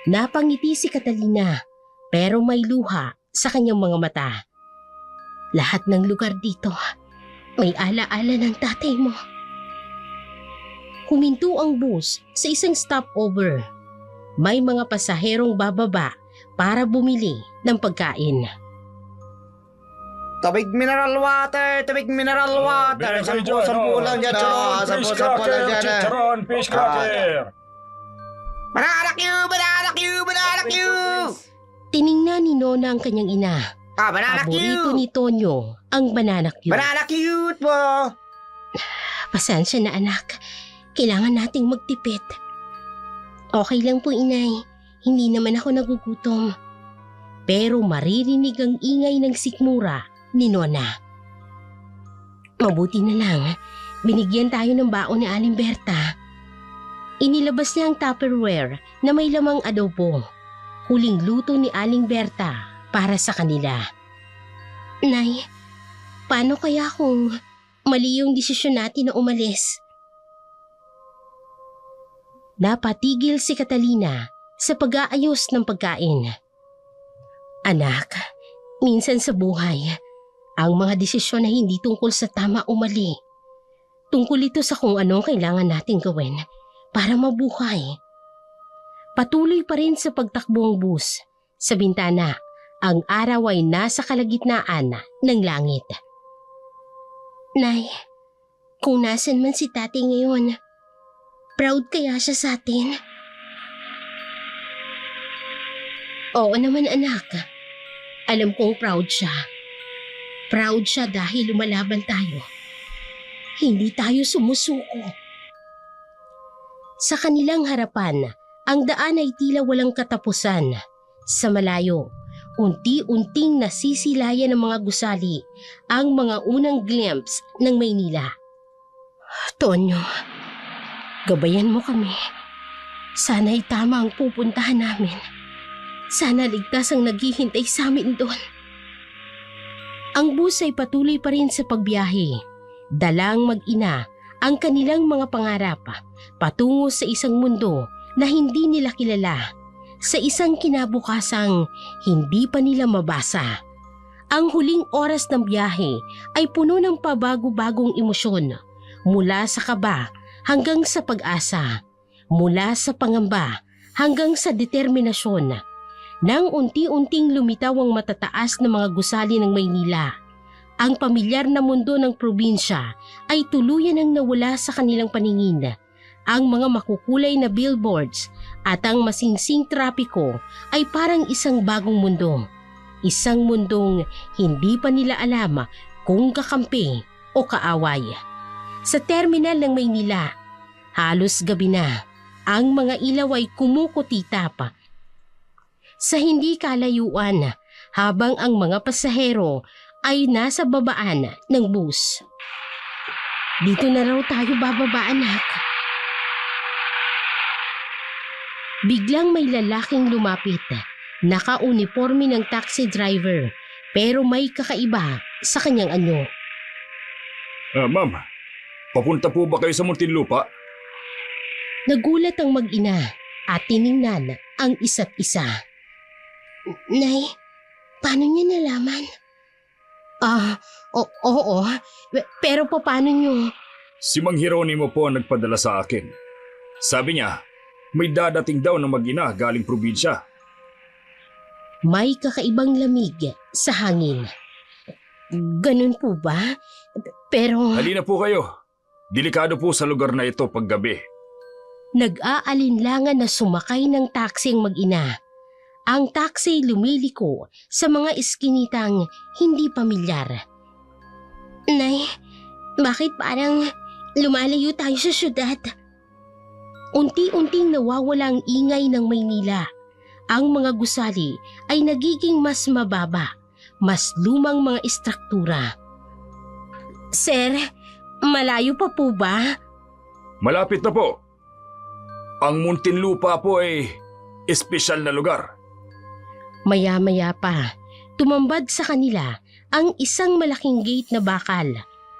Napangiti si Catalina, pero may luha sa kanyang mga mata. Lahat ng lugar dito, may ala-ala ng tatay mo. Huminto ang bus sa isang stopover. May mga pasaherong bababa para bumili ng pagkain. Tubig mineral water! Tubig mineral water! Sampu lang dyan, sampu lang dyan. Chicharon, fish cracker. Bananak you! Bananak you! Bananak you! Tiningnan ni Nona ang kanyang ina. Bananak Paborito you! ni Tonyo ang banana cue. Bananak cute po! Pasensya na anak, kailangan nating magtipid. Okay lang po inay, hindi naman ako nagugutom. Pero maririnig ang ingay ng sikmura ni Nona. Mabuti na lang, binigyan tayo ng baon ni Aling Berta. Inilabas niya ang Tupperware na may lamang adobo. Huling luto ni Aling Berta para sa kanila. Nay, paano kaya kung mali yung desisyon natin na umalis? Napatigil si Catalina sa pag-aayos ng pagkain. Anak, minsan sa buhay, ang mga desisyon na hindi tungkol sa tama o mali. Tungkol ito sa kung anong kailangan nating gawin para mabuhay. Patuloy pa rin sa pagtakbo ang bus. Sa bintana, ang araw ay nasa kalagitnaan ng langit. Nay, kung nasan man si Tati ngayon, proud kaya siya sa atin? Oo naman anak. Alam kong proud siya. Proud siya dahil lumalaban tayo. Hindi tayo sumusuko. Sa kanilang harapan, ang daan ay tila walang katapusan. Sa malayo, unti-unting nasisilayan ng mga gusali ang mga unang glimpse ng Maynila. Tonyo, gabayan mo kami. Sana'y tama ang pupuntahan namin. Sana ligtas ang naghihintay sa amin doon. Ang bus ay patuloy pa rin sa pagbiyahe. Dalang mag-ina ang kanilang mga pangarap patungo sa isang mundo na hindi nila kilala, sa isang kinabukasang hindi pa nila mabasa. Ang huling oras ng biyahe ay puno ng pabago-bagong emosyon, mula sa kaba hanggang sa pag-asa, mula sa pangamba hanggang sa determinasyon. Nang unti-unting lumitaw ang matataas na mga gusali ng Maynila, ang pamilyar na mundo ng probinsya ay tuluyan ang nawala sa kanilang paningin. Ang mga makukulay na billboards at ang masingsing trapiko ay parang isang bagong mundo. Isang mundong hindi pa nila alam kung kakampi o kaaway. Sa terminal ng Maynila, halos gabi na, ang mga ilaw ay kumukutitap. Sa hindi kalayuan, habang ang mga pasahero ay nasa babaan ng bus. Dito na raw tayo bababa, anak. Biglang may lalaking lumapit. Naka-uniforme ng taxi driver, pero may kakaiba sa kanyang anyo. Ma'am, papunta po ba kayo sa Muntinlupa? Nagulat ang mag-ina at tiningnan ang isa't isa. Nay, paano niya nalaman? Oo. Pero paano niyo? Si Mang Hieronimo po ang nagpadala sa akin. Sabi niya, may dadating daw ng mag-ina galing probinsya. May kakaibang lamig sa hangin. Ganun po ba? Pero... Halina po kayo. Delikado po sa lugar na ito paggabi. Nag-aalinlangan na sumakay ng taxi ang mag-ina. Ang taxi lumiliko sa mga iskinitang hindi pamilyar. Nay, bakit parang lumalayo tayo sa syudad? Unti-unting nawawala ang ingay ng Maynila. Ang mga gusali ay nagiging mas mababa, mas lumang mga istruktura. Sir, malayo pa po ba? Malapit na po. Ang Muntinlupa po ay espesyal na lugar. Maya-maya pa, tumambad sa kanila ang isang malaking gate na bakal.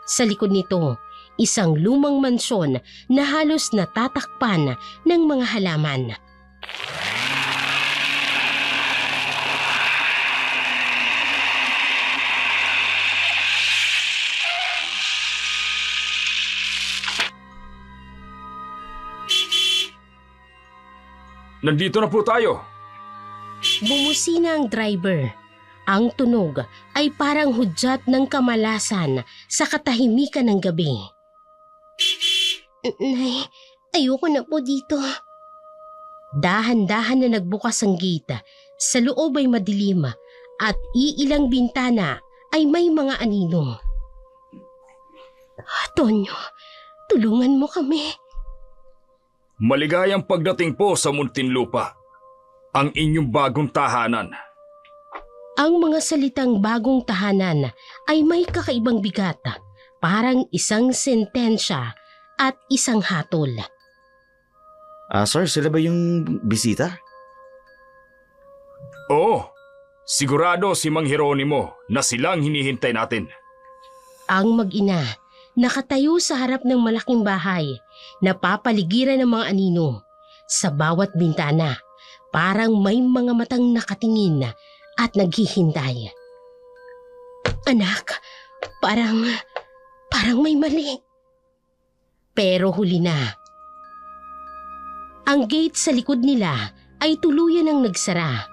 Sa likod nito, isang lumang mansyon na halos natatakpan ng mga halaman. Nandito na po tayo. Bumusina ang driver. Ang tunog ay parang hudyat ng kamalasan sa katahimikan ng gabi. Nay, ayoko na po dito. Dahan-dahan na nagbukas ang gate. Sa loob ay madilim at iilang bintana ay may mga anino. Tonyo, tulungan mo kami. Maligayang pagdating po sa Muntinlupa, ang inyong bagong tahanan. Ang mga salitang bagong tahanan ay may kakaibang bigat, parang isang sentensya at isang hatol. Sir, sila ba yung bisita? Oo, sigurado si Mang Hieronimo na silang hinihintay natin. Ang mag-ina, nakatayo sa harap ng malaking bahay, napapaligiran ng mga anino. Sa bawat bintana, parang may mga matang nakatingin at naghihintay. Anak, parang may mali. Pero huli na. Ang gate sa likod nila ay tuluyan ang nagsara.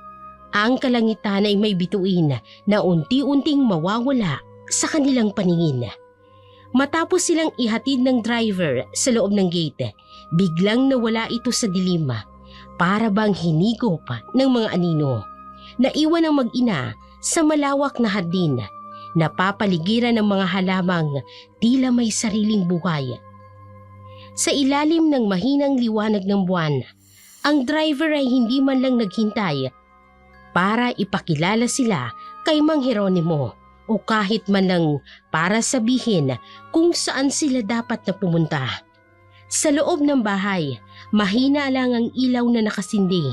Ang kalangitan ay may bituin na unti-unting mawawala sa kanilang paningin. Matapos silang ihatid ng driver sa loob ng gate, biglang nawala ito sa dilim, para bang hinigop ng mga anino. Naiwan ang mag-ina sa malawak na hardin, napapaligiran ng mga halamang tila may sariling buhay. Sa ilalim ng mahinang liwanag ng buwan, ang driver ay hindi man lang naghintay para ipakilala sila kay Mang Jeronimo o kahit man lang para sabihin kung saan sila dapat na pumunta. Sa loob ng bahay, mahina lang ang ilaw na nakasindi.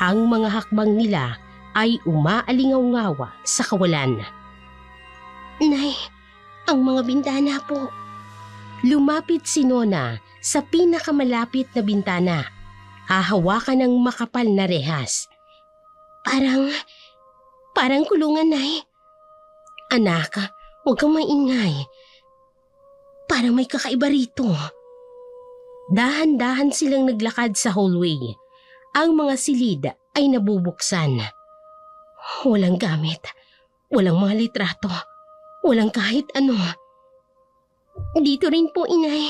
Ang mga hakbang nila ay umaalingaw-ngawa sa kawalan. Nay, ang mga bintana po. Lumapit si Nona sa pinakamalapit na bintana. Hahawakan ng makapal na rehas. Parang kulungan, Nay. Anak, huwag kang maingay. Parang may kakaiba rito. Dahan-dahan silang naglakad sa hallway. Ang mga silid ay nabubuksan. Walang gamit, walang mga litrato, walang kahit ano. Dito rin po, Inay.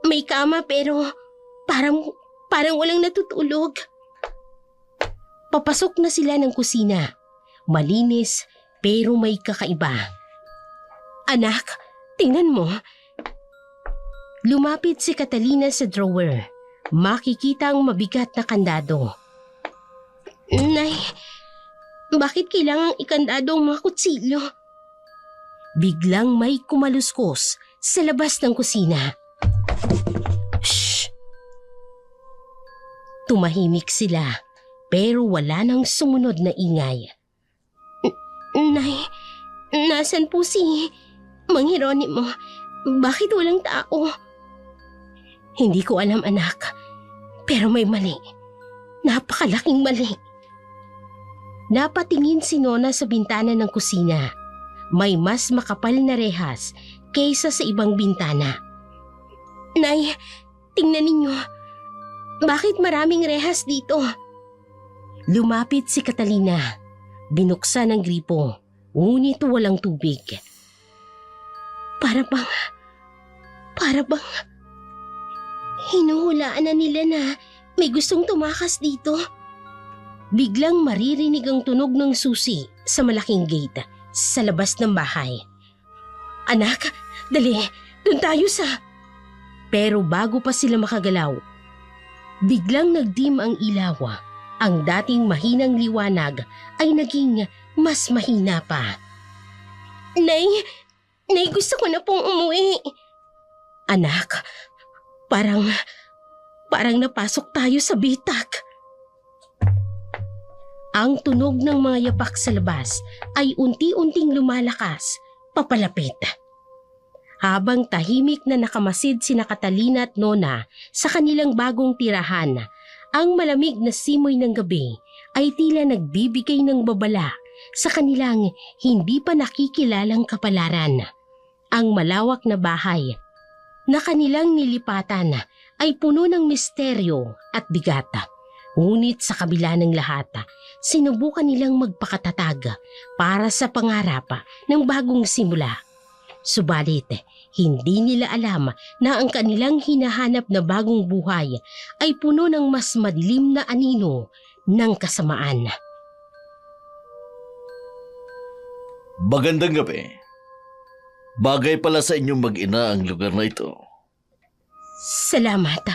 May kama pero parang walang natutulog. Papasok na sila ng kusina. Malinis pero may kakaiba. Anak, tingnan mo. Lumapit si Catalina sa drawer. Makikita ang mabigat na kandado. Nay, bakit kailangang ikandado ang mga kutsilyo? Biglang may kumaluskos sa labas ng kusina. Shh! Tumahimik sila pero wala nang sumunod na ingay. Nay, nasan po si Mang Jeronimo? Bakit walang tao? Hindi ko alam, anak. Pero may mali. Napakalaking mali. Napatingin si Nona sa bintana ng kusina. May mas makapal na rehas kaysa sa ibang bintana. Nay, tingnan ninyo. Bakit maraming rehas dito? Lumapit si Catalina. Binuksan ang gripo, ngunit walang tubig. Para bang hinuhulaan na nila na may gustong tumakas dito. Biglang maririnig ang tunog ng susi sa malaking gate sa labas ng bahay. Anak, dali, dun tayo sa... Pero bago pa sila makagalaw, biglang nagdim ang ilaw. Ang dating mahinang liwanag ay naging mas mahina pa. Nay, gusto ko na pong umuwi. Anak, parang napasok tayo sa bitak. Ang tunog ng mga yapak sa labas ay unti-unting lumalakas, papalapit. Habang tahimik na nakamasid sina Catalina at Nona sa kanilang bagong tirahan, ang malamig na simoy ng gabi ay tila nagbibigay ng babala sa kanilang hindi pa nakikilalang kapalaran. Ang malawak na bahay na kanilang nilipatan ay puno ng misteryo at bigat. Ngunit sa kabila ng lahat, sinubukan nilang magpakatatag para sa pangarap ng bagong simula. Subalit, hindi nila alam na ang kanilang hinahanap na bagong buhay ay puno ng mas madilim na anino ng kasamaan. Magandang gabi. Bagay pala sa inyong mag-ina ang lugar na ito. Salamat.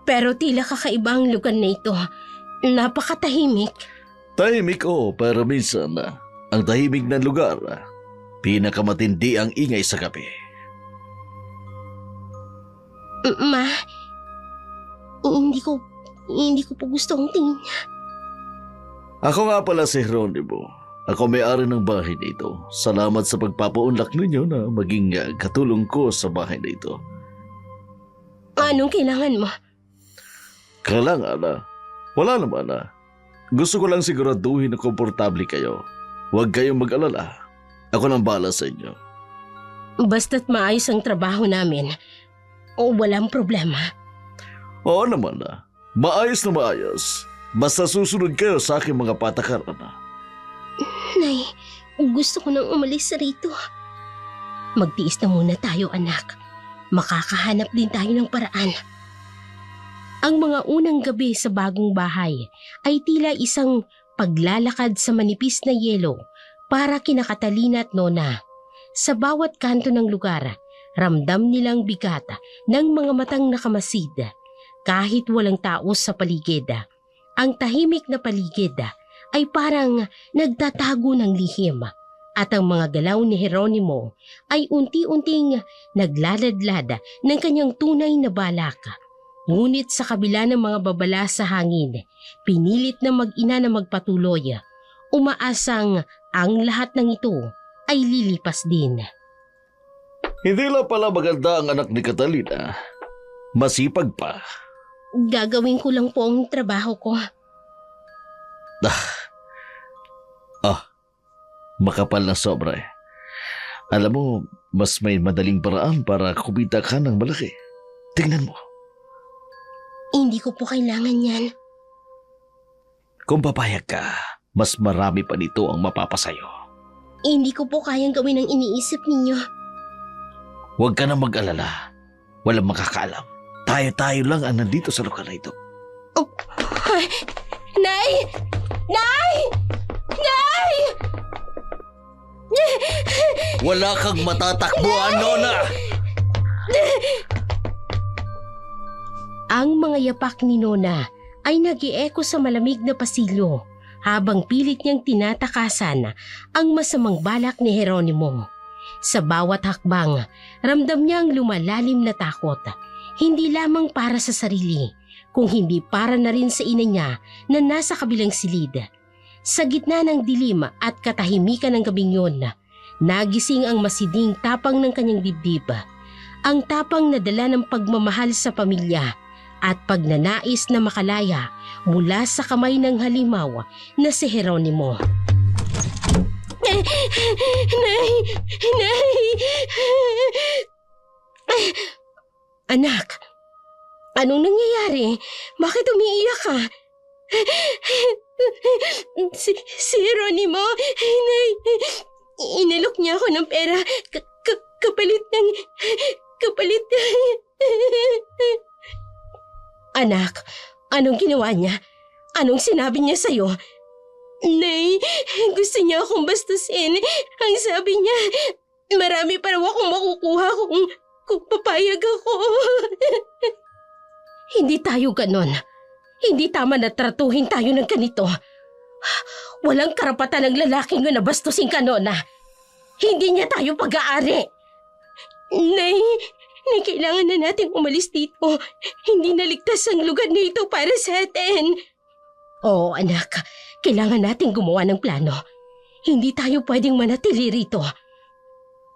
Pero tila kakaiba ang lugar na ito. Napakatahimik. Tahimik pero minsan ang tahimik na lugar, pinakamatindi ang ingay sa gabi. Ma, hindi ko po gustong tingin. Ako nga pala si Jeronimo. Ako may-ari ng bahay nito. Salamat sa pagpapaunlak ninyo na maging katulong ko sa bahay nito. Anong kailangan mo? Kailangan wala naman Gusto ko lang siguraduhin na komportable kayo. Huwag kayong mag-alala. Ako nang bahala sa inyo. Basta't maayos ang trabaho namin, o walang problema. Oo naman na. Maayos na maayos. Basta susunod kayo sa aking mga patakaran na. Nay, gusto ko nang umalis rito. Magtiis na muna tayo, anak. Makakahanap din tayo ng paraan. Ang mga unang gabi sa bagong bahay ay tila isang paglalakad sa manipis na yelo para kina Catalina at Nona. Sa bawat kanto ng lugar, ramdam nilang bigat ng mga matang nakamasid. Kahit walang tao sa paligid, ang tahimik na paligid ay parang nagtatago ng lihim at ang mga galaw ni Jeronimo ay unti-unting naglaladlad ng kanyang tunay na balak. Ngunit sa kabila ng mga babala sa hangin, pinilit na mag-ina na magpatuloy. Umaasang ang lahat ng ito ay lilipas din. Hindi lang pala maganda ang anak ni Catalina. Masipag pa. Gagawin ko lang po ang trabaho ko. Makapal na sobra eh. Alam mo, mas may madaling paraan para kumita ka ng malaki. Tingnan mo. Hindi ko po kailangan yan. Kung papayag ka, mas marami pa nito ang mapapasayo. Hindi ko po kayang gawin ang iniisip ninyo. Huwag ka na mag-alala. Walang makakaalam. Tayo-tayo lang ang nandito sa lokal na ito. Oh, Nay! Nay! Nay! Wala kang matatakbuhan, Nona! Ang mga yapak ni Nona ay nag-i-echo sa malamig na pasilyo habang pilit niyang tinatakasan ang masamang balak ni Jeronimo. Sa bawat hakbang, ramdam niya ang lumalalim na takot, hindi lamang para sa sarili, kung hindi para na rin sa ina niya na nasa kabilang silid. Sa gitna ng dilim at katahimikan ng gabing yun, nagising ang masiding tapang ng kanyang dibdib. Ang tapang na dala ng pagmamahal sa pamilya at pagnanais na makalaya mula sa kamay ng halimaw na si Jeronimo. Nay! Nay! Anak, anong nangyayari? Bakit umiiyak ka? Si Jeronimo, Nay, inalok niya ako ng pera kapalit. Anak, anong ginawa niya? Anong sinabi niya sa'yo? Nay, gusto niya akong bastusin. Ang sabi niya, marami pa raw akong makukuha kung papayag ako. Hindi tayo ganon. Hindi tama na tratuhin tayo ng ganito. Walang karapatan ng lalaking na bastusin ka, Nona. Hindi niya tayo pag-aari. Nay, kailangan na nating umalis dito. Hindi naligtas ang lugar na ito para sa atin. Oo, anak. Kailangan nating gumawa ng plano. Hindi tayo pwedeng manatili rito.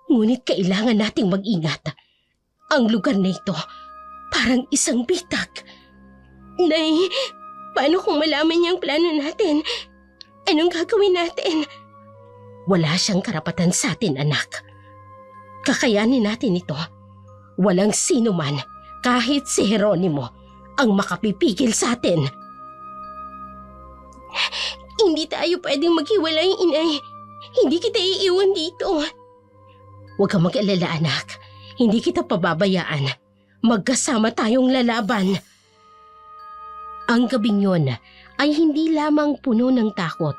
Ngunit kailangan nating mag-ingat. Ang lugar na ito, parang isang bitak. Nay, paano kung malaman niya ang plano natin? Anong gagawin natin? Wala siyang karapatan sa atin, anak. Kakayanin natin ito. Walang sino man, kahit si Jeronimo, ang makapipigil sa atin. Hindi tayo pwedeng maghiwalay, inay. Hindi kita iiwan dito. Huwag kang mag-alala, anak. Hindi kita pababayaan. Magkasama tayong lalaban. Ang gabing yon ay hindi lamang puno ng takot,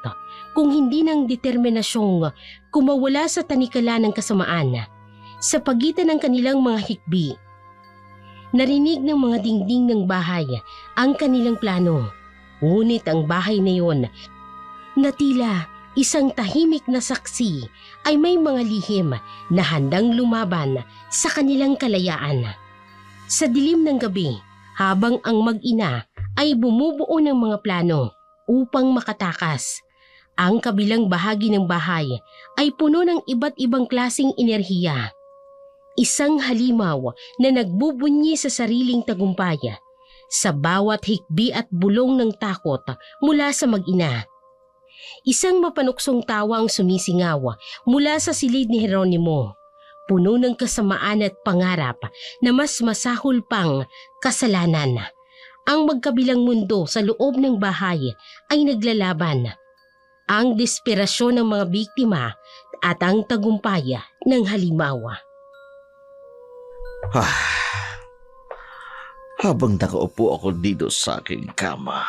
kung hindi ng determinasyong kumawala sa tanikala ng kasamaan sa pagitan ng kanilang mga hikbi. Narinig ng mga dingding ng bahay ang kanilang plano. Ngunit ang bahay na yon, na tila isang tahimik na saksi, ay may mga lihim na handang lumaban sa kanilang kalayaan. Sa dilim ng gabi, habang ang mag-ina ay bumubuo ng mga plano upang makatakas, ang kabilang bahagi ng bahay ay puno ng iba't ibang klaseng enerhiya. Isang halimaw na nagbubunyi sa sariling tagumpay. sa bawat hikbi at bulong ng takot mula sa mag-ina. Isang mapanuksong tawa ang sumisingaw mula sa silid ni Jeronimo, puno ng kasamaan at pangarap na mas masahol pang kasalanan. Ang magkabilang mundo sa loob ng bahay ay naglalaban. Ang desperasyon ng mga biktima at ang tagumpay ng halimaw. Habang nakaupo ako dito sa aking kama,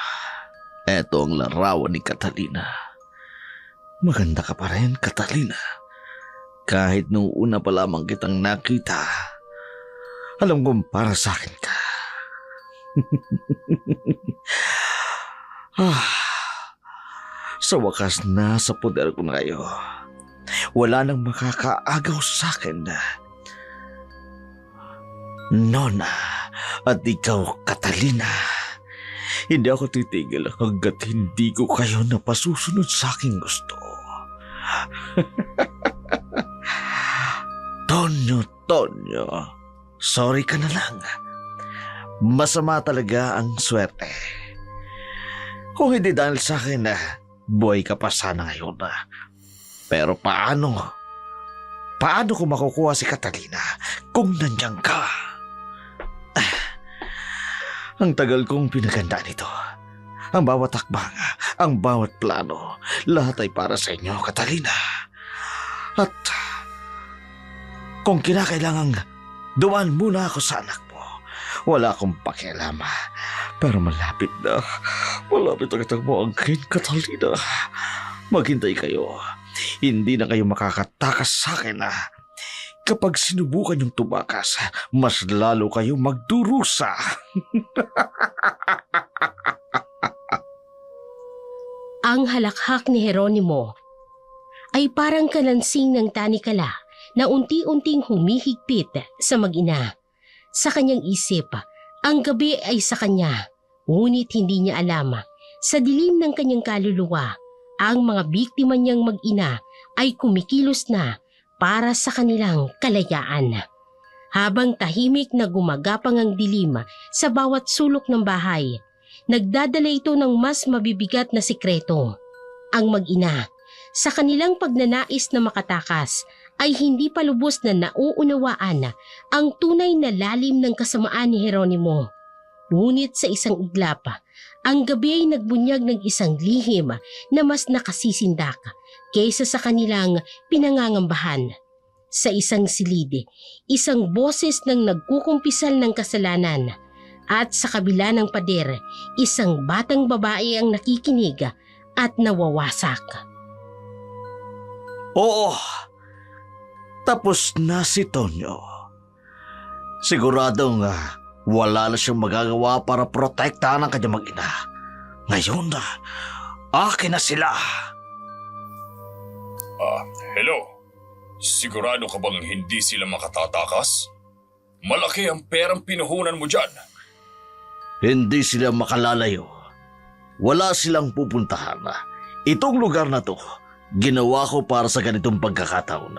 eto ang larawan ni Catalina. Maganda ka pa rin, Catalina. Kahit nung una pa lamang kitang nakita, alam kong para sa akin ka. Sa wakas na sa poder ko na kayo. Wala nang makakaagaw sa akin. Nona, at ikaw, Catalina. Hindi ako titigil hanggat hindi ko kayo napasusunod sa aking gusto. Tonyo, sorry ka na lang. Masama talaga ang swerte. Kung hindi dahil sa akin buhay ka pa sana ngayon. Pero paano? Paano ko makukuha si Catalina kung nandiyan ka? Ang tagal kong pinagandaan ito. Ang bawat hakbang, ang bawat plano, lahat ay para sa inyo, Catalina. At kung kinakailangang dumaan muna ako sa anak mo, wala akong pakialam. Pero malapit na kitang maangkin, Catalina. Maghintay kayo. Hindi na kayo makakatakas sa akin. Kapag sinubukan yung tumakas, mas lalo kayo magdurusa. Ang halakhak ni Jeronimo ay parang kalansing ng tanikala na unti-unting humihigpit sa mag-ina. Sa kanyang isip, ang gabi ay sa kanya, ngunit hindi niya alam. Sa dilim ng kanyang kaluluwa, ang mga biktima niyang mag-ina ay kumikilos na para sa kanilang kalayaan. Habang tahimik na gumagapang ang dilim sa bawat sulok ng bahay, nagdadala ito ng mas mabibigat na sikreto. Ang mag-ina, sa kanilang pagnanais na makatakas, ay hindi pa lubos na nauunawaan ang tunay na lalim ng kasamaan ni Jeronimo. Ngunit sa isang iglap, ang gabi ay nagbunyag ng isang lihim na mas nakasisindak kaysa sa kanilang pinangangambahan. Sa isang silid, isang boses ng nagkukumpisal ng kasalanan, at sa kabila ng pader, isang batang babae ang nakikinig at nawawasak. Oo, tapos na si Tonyo. Siguradong wala na siyang magagawa para protektahan ang kanyang mag-ina. Ngayon akin na sila. Hello? Sigurado ka bang hindi sila makatatakas? Malaki ang perang pinuhunan mo dyan. Hindi sila makalalayo. Wala silang pupuntahan. Itong lugar na to, ginawa ko para sa ganitong pagkakataon.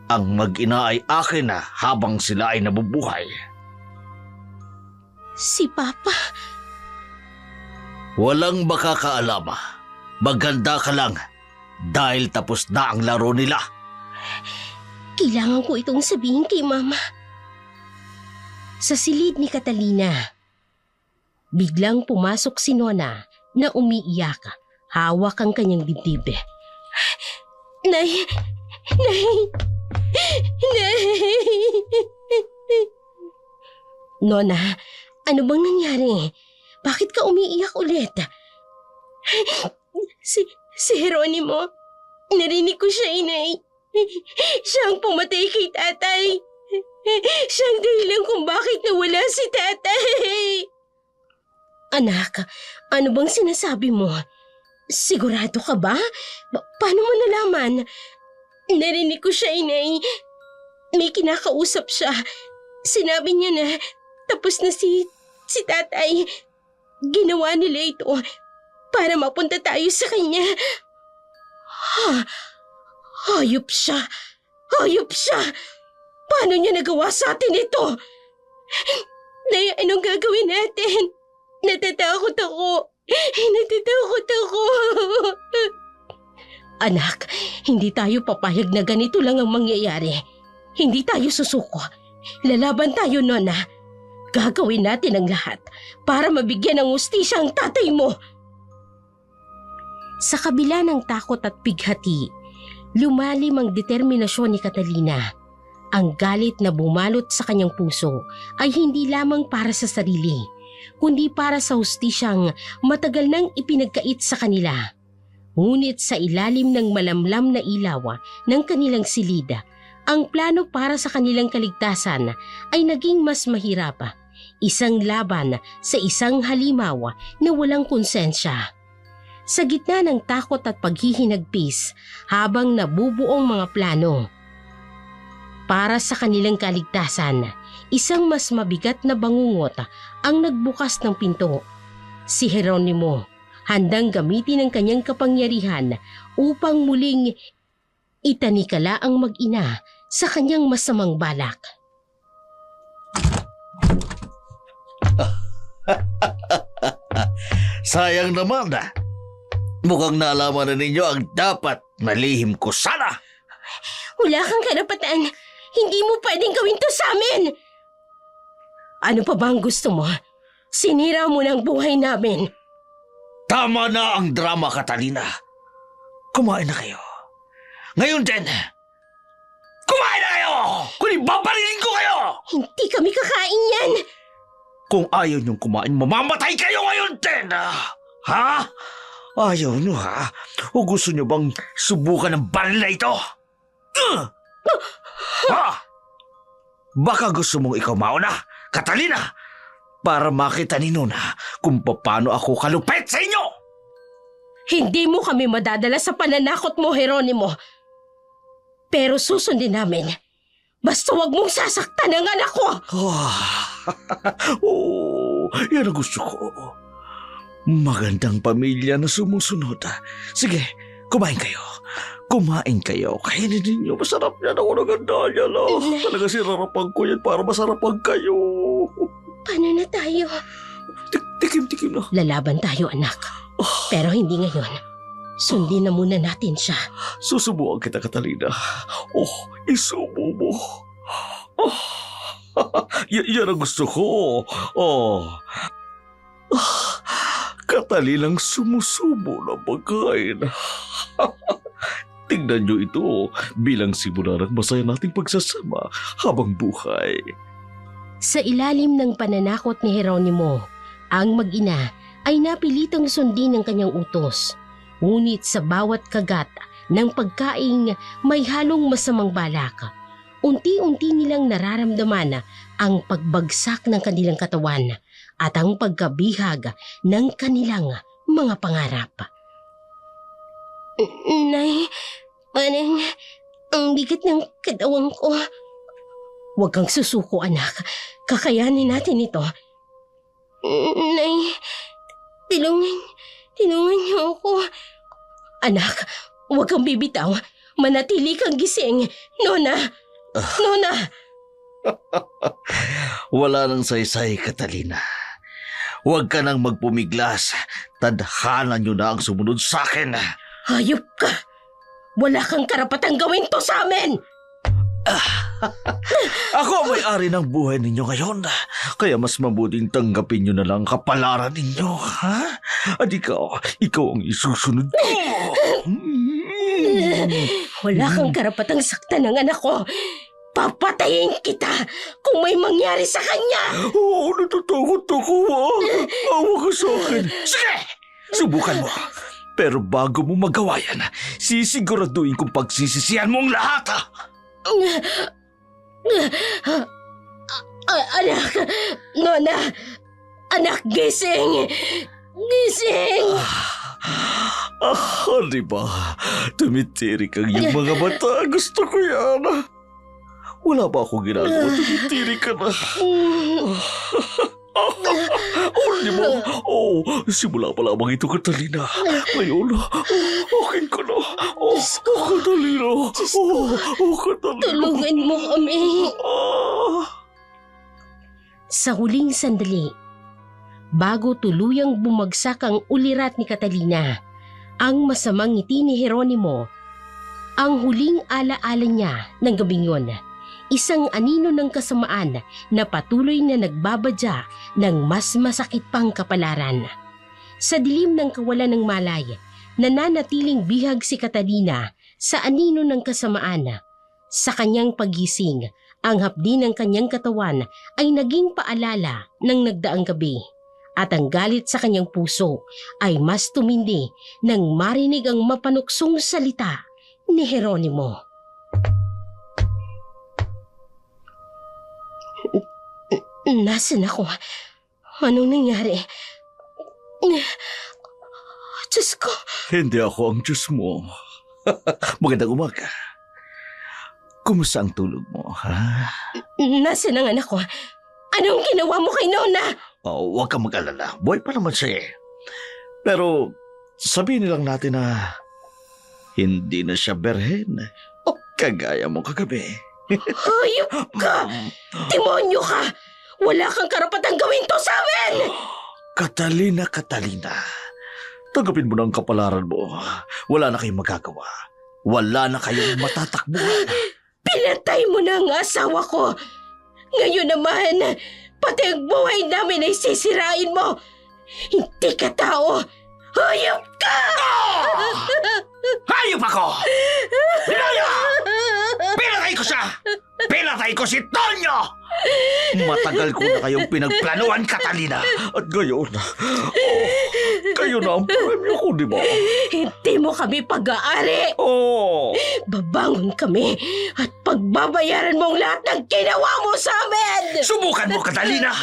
Ang mag-ina ay akin na habang sila ay nabubuhay. Si Papa? Walang makakaalam. Maganda ka lang dahil tapos na ang laro nila. Kailangan ko itong sabihin kay Mama. Sa silid ni Catalina, biglang pumasok si Nona na umiiyak. Hawak ang kanyang dibdib. Nay! Nona, ano bang nangyari? Bakit ka umiiyak ulit? Si Jeronimo, narinig ko siya, Inay. Siya ang pumatay kay Tatay. Siya ang dahilan kung bakit nawala si Tatay. Anak, ano bang sinasabi mo? Sigurado ka ba? Paano mo nalaman? Narinig ko siya, Inay. May kinakausap siya. Sinabi niya na tapos na si Tatay. Ginawa nila ito para mapunta tayo sa kanya. Hayop siya! Hayop siya! Paano niya nagawa sa atin ito? Nay, anong gagawin natin? Natatakot ako. Natatakot ako. Anak, hindi tayo papayag na ganito lang ang mangyayari. Hindi tayo susuko. Lalaban tayo, Nona. Gagawin natin ang lahat para mabigyan ng hustisya ang tatay mo. Sa kabila ng takot at bighati, lumalim ang determinasyon ni Catalina. Ang galit na bumalot sa kanyang puso ay hindi lamang para sa sarili, kundi para sa hustisyang matagal nang ipinagkait sa kanila. Ngunit sa ilalim ng malamlam na ilaw ng kanilang silid, ang plano para sa kanilang kaligtasan ay naging mas mahirap. Isang laban sa isang halimaw na walang konsensya. Sa gitna ng takot at paghihinagpis habang nabubuong mga plano para sa kanilang kaligtasan, isang mas mabigat na bangungot ang nagbukas ng pinto. Si Jeronimo, handang gamitin ang kanyang kapangyarihan upang muling itanikala ang mag-ina sa kanyang masamang balak. Sayang naman na. Mukhang naalaman na ninyo ang dapat na lihim ko sana. Wala kang karapatan. Hindi mo pwedeng gawin to sa amin. Ano pa ba ang gusto mo? Sinira mo ng buhay namin. Tama na ang drama, Catalina. Kumain na kayo. Ngayon din, kumain na kayo! Kundi babarilin ko kayo! Hindi kami kakain yan. Kung ayaw niyong kumain, mamamatay kayo ngayon din! Ha? Ayaw niyo ha? O gusto niyo bang subukan ng baril na ito? Ha? Baka gusto mong ikaw mauna, Catalina, para makita ni Nona kung paano ako kalupit sa inyo! Hindi mo kami madadala sa pananakot mo, Jeronimo. Pero susundin namin. Basta wag mong sasaktan ang anak ko! Oh, yan ang gusto ko. Magandang pamilya na sumusunod. Sige, kumain kayo. Kumain kayo. Kainin ninyo. Masarap yan ako ng ganda yan. Talaga sinarapan ko yan para masarapan kayo. Paano na tayo? Tikim-tikim na. Lalaban tayo, anak. Pero hindi ngayon. Sundin na muna natin siya. Susubukan kita, Catalina. Isubo mo. Yan ang gusto ko. Katalinang sumusubo ng pagkain. Tingnan niyo ito bilang simula ng masaya nating pagsasama habang buhay. Sa ilalim ng pananakot ni Jeronimo, ang mag-ina ay napilitang sundin ng kanyang utos. Ngunit sa bawat kagat ng pagkaing may halong masamang balak, unti-unti nilang nararamdaman ang pagbagsak ng kanilang katawan at ang pagkabihag ng kanilang mga pangarap. Nay, parang ang bigat ng katawan ko. Huwag kang susuko, anak. Kakayanin natin ito. Nay, tulungan niyo ako. Anak, huwag kang bibitaw. Manatili kang gising. Nona! Nona! Wala nang saysay, Catalina. Huwag ka nang magpumiglas. Tadhana niyo na ang sumunod sa akin. Hayop ka! Wala kang karapatang gawin to sa amin! Ako ang may-ari ng buhay ninyo ngayon. Kaya mas mabuting tanggapin niyo na lang kapalaran ninyo, ha? At ikaw ang isusunod ko. Wala kang karapatang saktan ng anak ko. Papatayin kita kung may mangyari sa kanya. Natatakot ako, Awa ka sa akin. Sige, subukan mo. Pero bago mo magawa yan, sisiguraduhin kong pagsisisihan mo ang lahat, ha? Anak, Nona, anak, gising! Gising! Di ba? Tumitirik ang iyong mga mata. Gusto ko yan. Wala ba akong ginagawa? Tumitirik ka na. Di ba? Simula pa lamang ito, Catalina. Ngayon, akin ka na. Catalina. Catalina. Tulungan mo kami. Sa huling sandali, bago tuluyang bumagsak ang ulirat ni Catalina. Ang masamang ngiti ni Jeronimo, ang huling alaala niya ng gabing yun. Isang anino ng kasamaan na patuloy na nagbabadya ng mas masakit pang kapalaran. Sa dilim ng kawalan ng malay, nananatiling bihag si Catalina sa anino ng kasamaan. Sa kanyang pagising, ang hapdi ng kanyang katawan ay naging paalala ng nagdaang gabi. At ang galit sa kanyang puso ay mas tumindi nang marinig ang mapanuksong salita ni Jeronimo. Nasaan ako? Anong nangyari? Diyos ko. Hindi ako ang Diyos mo. Magandang umaga. Kumusta ang tulog mo, ha? Nasaan ang anak ko? Anong ginawa mo kay Nona? Oh, huwag kang mag-alala. Buhay pa naman siya eh. Pero sabihin nilang natin na hindi na siya berhen. Oh. Kagaya mo kagabi. Hayop ka! Demonyo ka! Wala kang karapatang gawin to sa amin! Catalina. Tanggapin mo na ang kapalaran mo. Wala na kayong magagawa. Wala na kayong matatakbuhan. Pinatay mo na ang asawa ko! Ngayon naman, pati ang buhay namin ay sisirain mo! Hindi ka tao! Hayop ka! Hayop ako! Pinatay ko siya! Pinatay ko si Tonyo! Matagal ko na kayong pinagplanuhan, Catalina. At ngayon, kayo na ang premyo ko, di ba? Hindi mo kami pag-aari! Oh! Babangon kami at pagbabayaran mo ang lahat ng ginawa mo sa amin! Subukan mo, Catalina!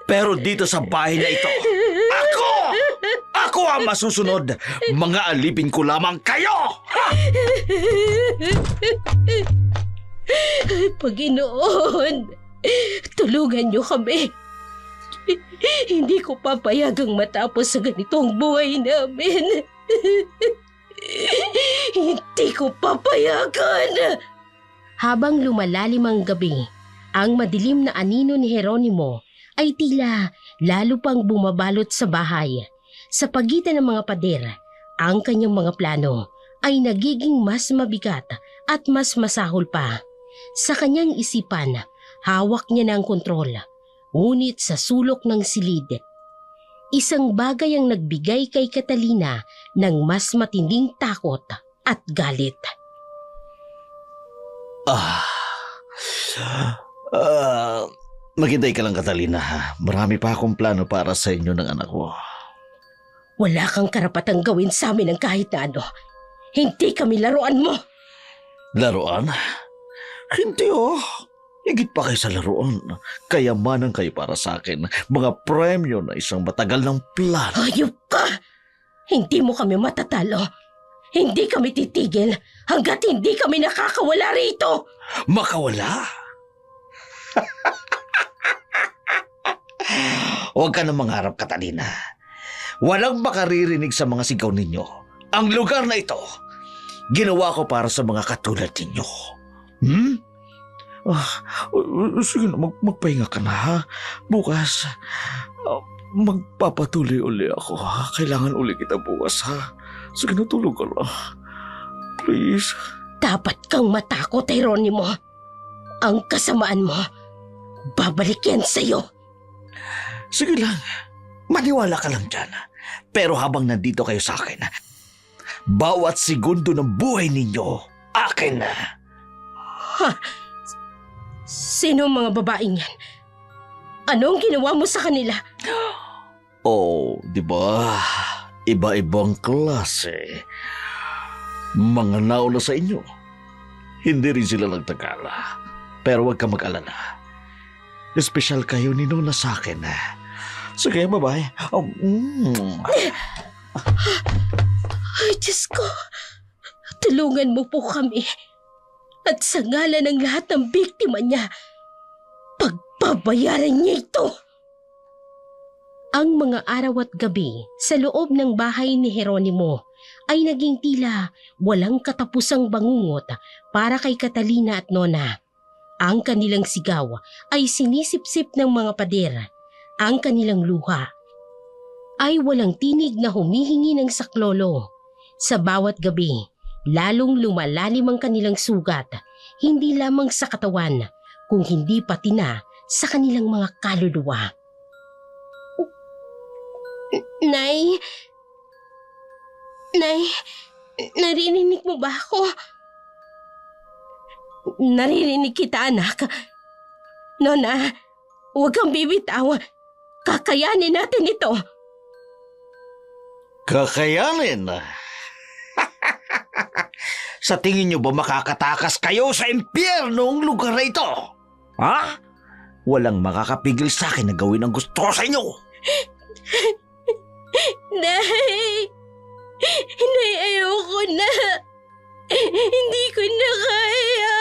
Pero dito sa bahay na ito, ako ang masusunod. Mga alipin ko lamang kayo! Panginoon, tulungan niyo kami. Hindi ko papayagang matapos sa ganitong buhay namin. Hindi ko papayagan. Habang lumalalim ang gabi, ang madilim na anino ni Jeronimo ay tila lalo pang bumabalot sa bahay. Sa pagitan ng mga pader, ang kanyang mga plano ay nagiging mas mabigat at mas masahol pa. Sa kanyang isipan, hawak niya na ang kontrol. Ngunit sa sulok ng silid, isang bagay ang nagbigay kay Catalina ng mas matinding takot at galit. Maghintay ka lang, Catalina. Marami pa akong plano para sa inyo ng anak ko. Wala kang karapatang gawin sa amin ng kahit na ano. Hindi kami laruan mo. Laruan? Hindi oh. Higit pa kayo sa laruan. Kayamanan kayo para sa akin. Mga premyo na isang matagal ng plano. Hayop ka! Hindi mo kami matatalo. Hindi kami titigil hanggat hindi kami nakakawala rito. Makawala? Huwag ka na mangarap, Catalina. Walang makaririnig sa mga sigaw ninyo. Ang lugar na ito, ginawa ko para sa mga katulad ninyo. Sige na, magpahinga ka na, ha? Bukas, magpapatuloy uli ako, ha? Kailangan uli kita bukas, ha? Sige na, tulog ka na. Please. Dapat kang matakot, Jeronimo. Ang kasamaan mo, babalik yan sa'yo. Sige lang, maniwala ka lang dyan. Pero habang nandito kayo sa akin, bawat segundo ng buhay ninyo, akin na. Ha? Sino ang mga babaeng yan? Anong ginawa mo sa kanila? Oh, di ba? Iba-ibang klase. Mga nauna sa inyo. Hindi rin sila nagtagala. Pero huwag ka mag-alala. Espesyal kayo ni Nona sa akin. Sige, bye-bye. Ay, Diyos ko. Tulungan mo po kami. At sa ngalan ng lahat ng biktima niya, pagbabayaran niya ito. Ang mga araw at gabi sa loob ng bahay ni Jeronimo ay naging tila walang katapusang bangungot para kay Catalina at Nona. Ang kanilang sigaw ay sinisipsip ng mga pader. Ang kanilang luha ay walang tinig na humihingi ng saklolo. Sa bawat gabi, lalong lumalalim ang kanilang sugat, hindi lamang sa katawan, kung hindi pati na sa kanilang mga kaluluwa. Nay, naririnig mo ba ako? Naririnig kita, anak. Nona, huwag kang bibitaw. Kakayanin natin ito. Kakayanin? Sa tingin niyo ba makakatakas kayo sa impyernong lugar na ito? Ha? Walang makakapigil sa akin na gawin ang gusto ko sa inyo. Nay, ayoko na. Hindi ko na kaya.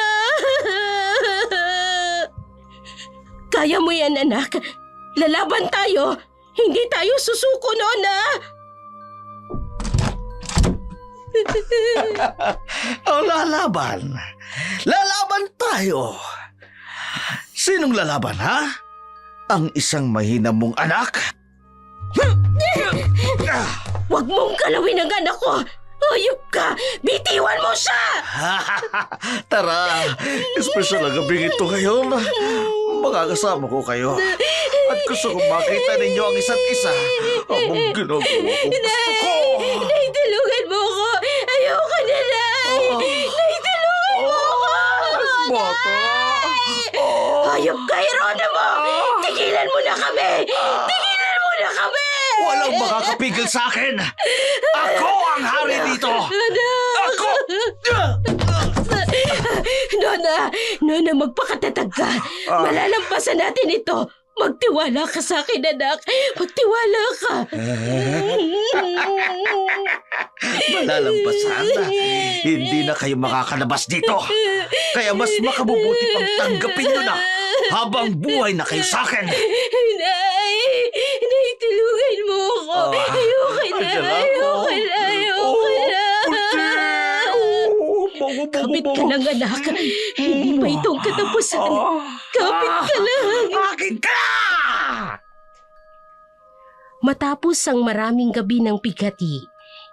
Kaya mo yan, anak. Lalaban tayo. Hindi tayo susuko, Nona. O lalaban. Lalaban tayo. Sinong lalaban, ha? Ang isang mahina mong anak? Huwag mong galawin ang anak ko. Hayop ka! Bitiwan mo siya! Tara, espesyal na gabing ito ngayon. Makakasama ko kayo. At gusto kong makita ninyo ang isa't isa. Ang ginagawa kong gusto ko. Nay, tulungan mo ko! Ayoko na, Nay! Nay, tulungan mo ko! Bata. Hayop ka, Geronimo! Tigilan mo na kami! Tigilan mo na kami! Walang makakapigil sa akin. Ako ang hari dito. Ako! Nona, magpakatatag ka. Malalampasan natin ito. Magtiwala ka sa akin, anak. Magtiwala ka. Malalampasan? Hindi na kayo makakalabas dito. Kaya mas makabubuti pang tanggapin nyo na habang buhay na kayo sa akin. Nay, tulungan mo ako. Ayoko na. Kapit ka lang, anak. Hindi pa itong katapusan. Kapit ka lang. Akin ka! Matapos ang maraming gabi ng pighati,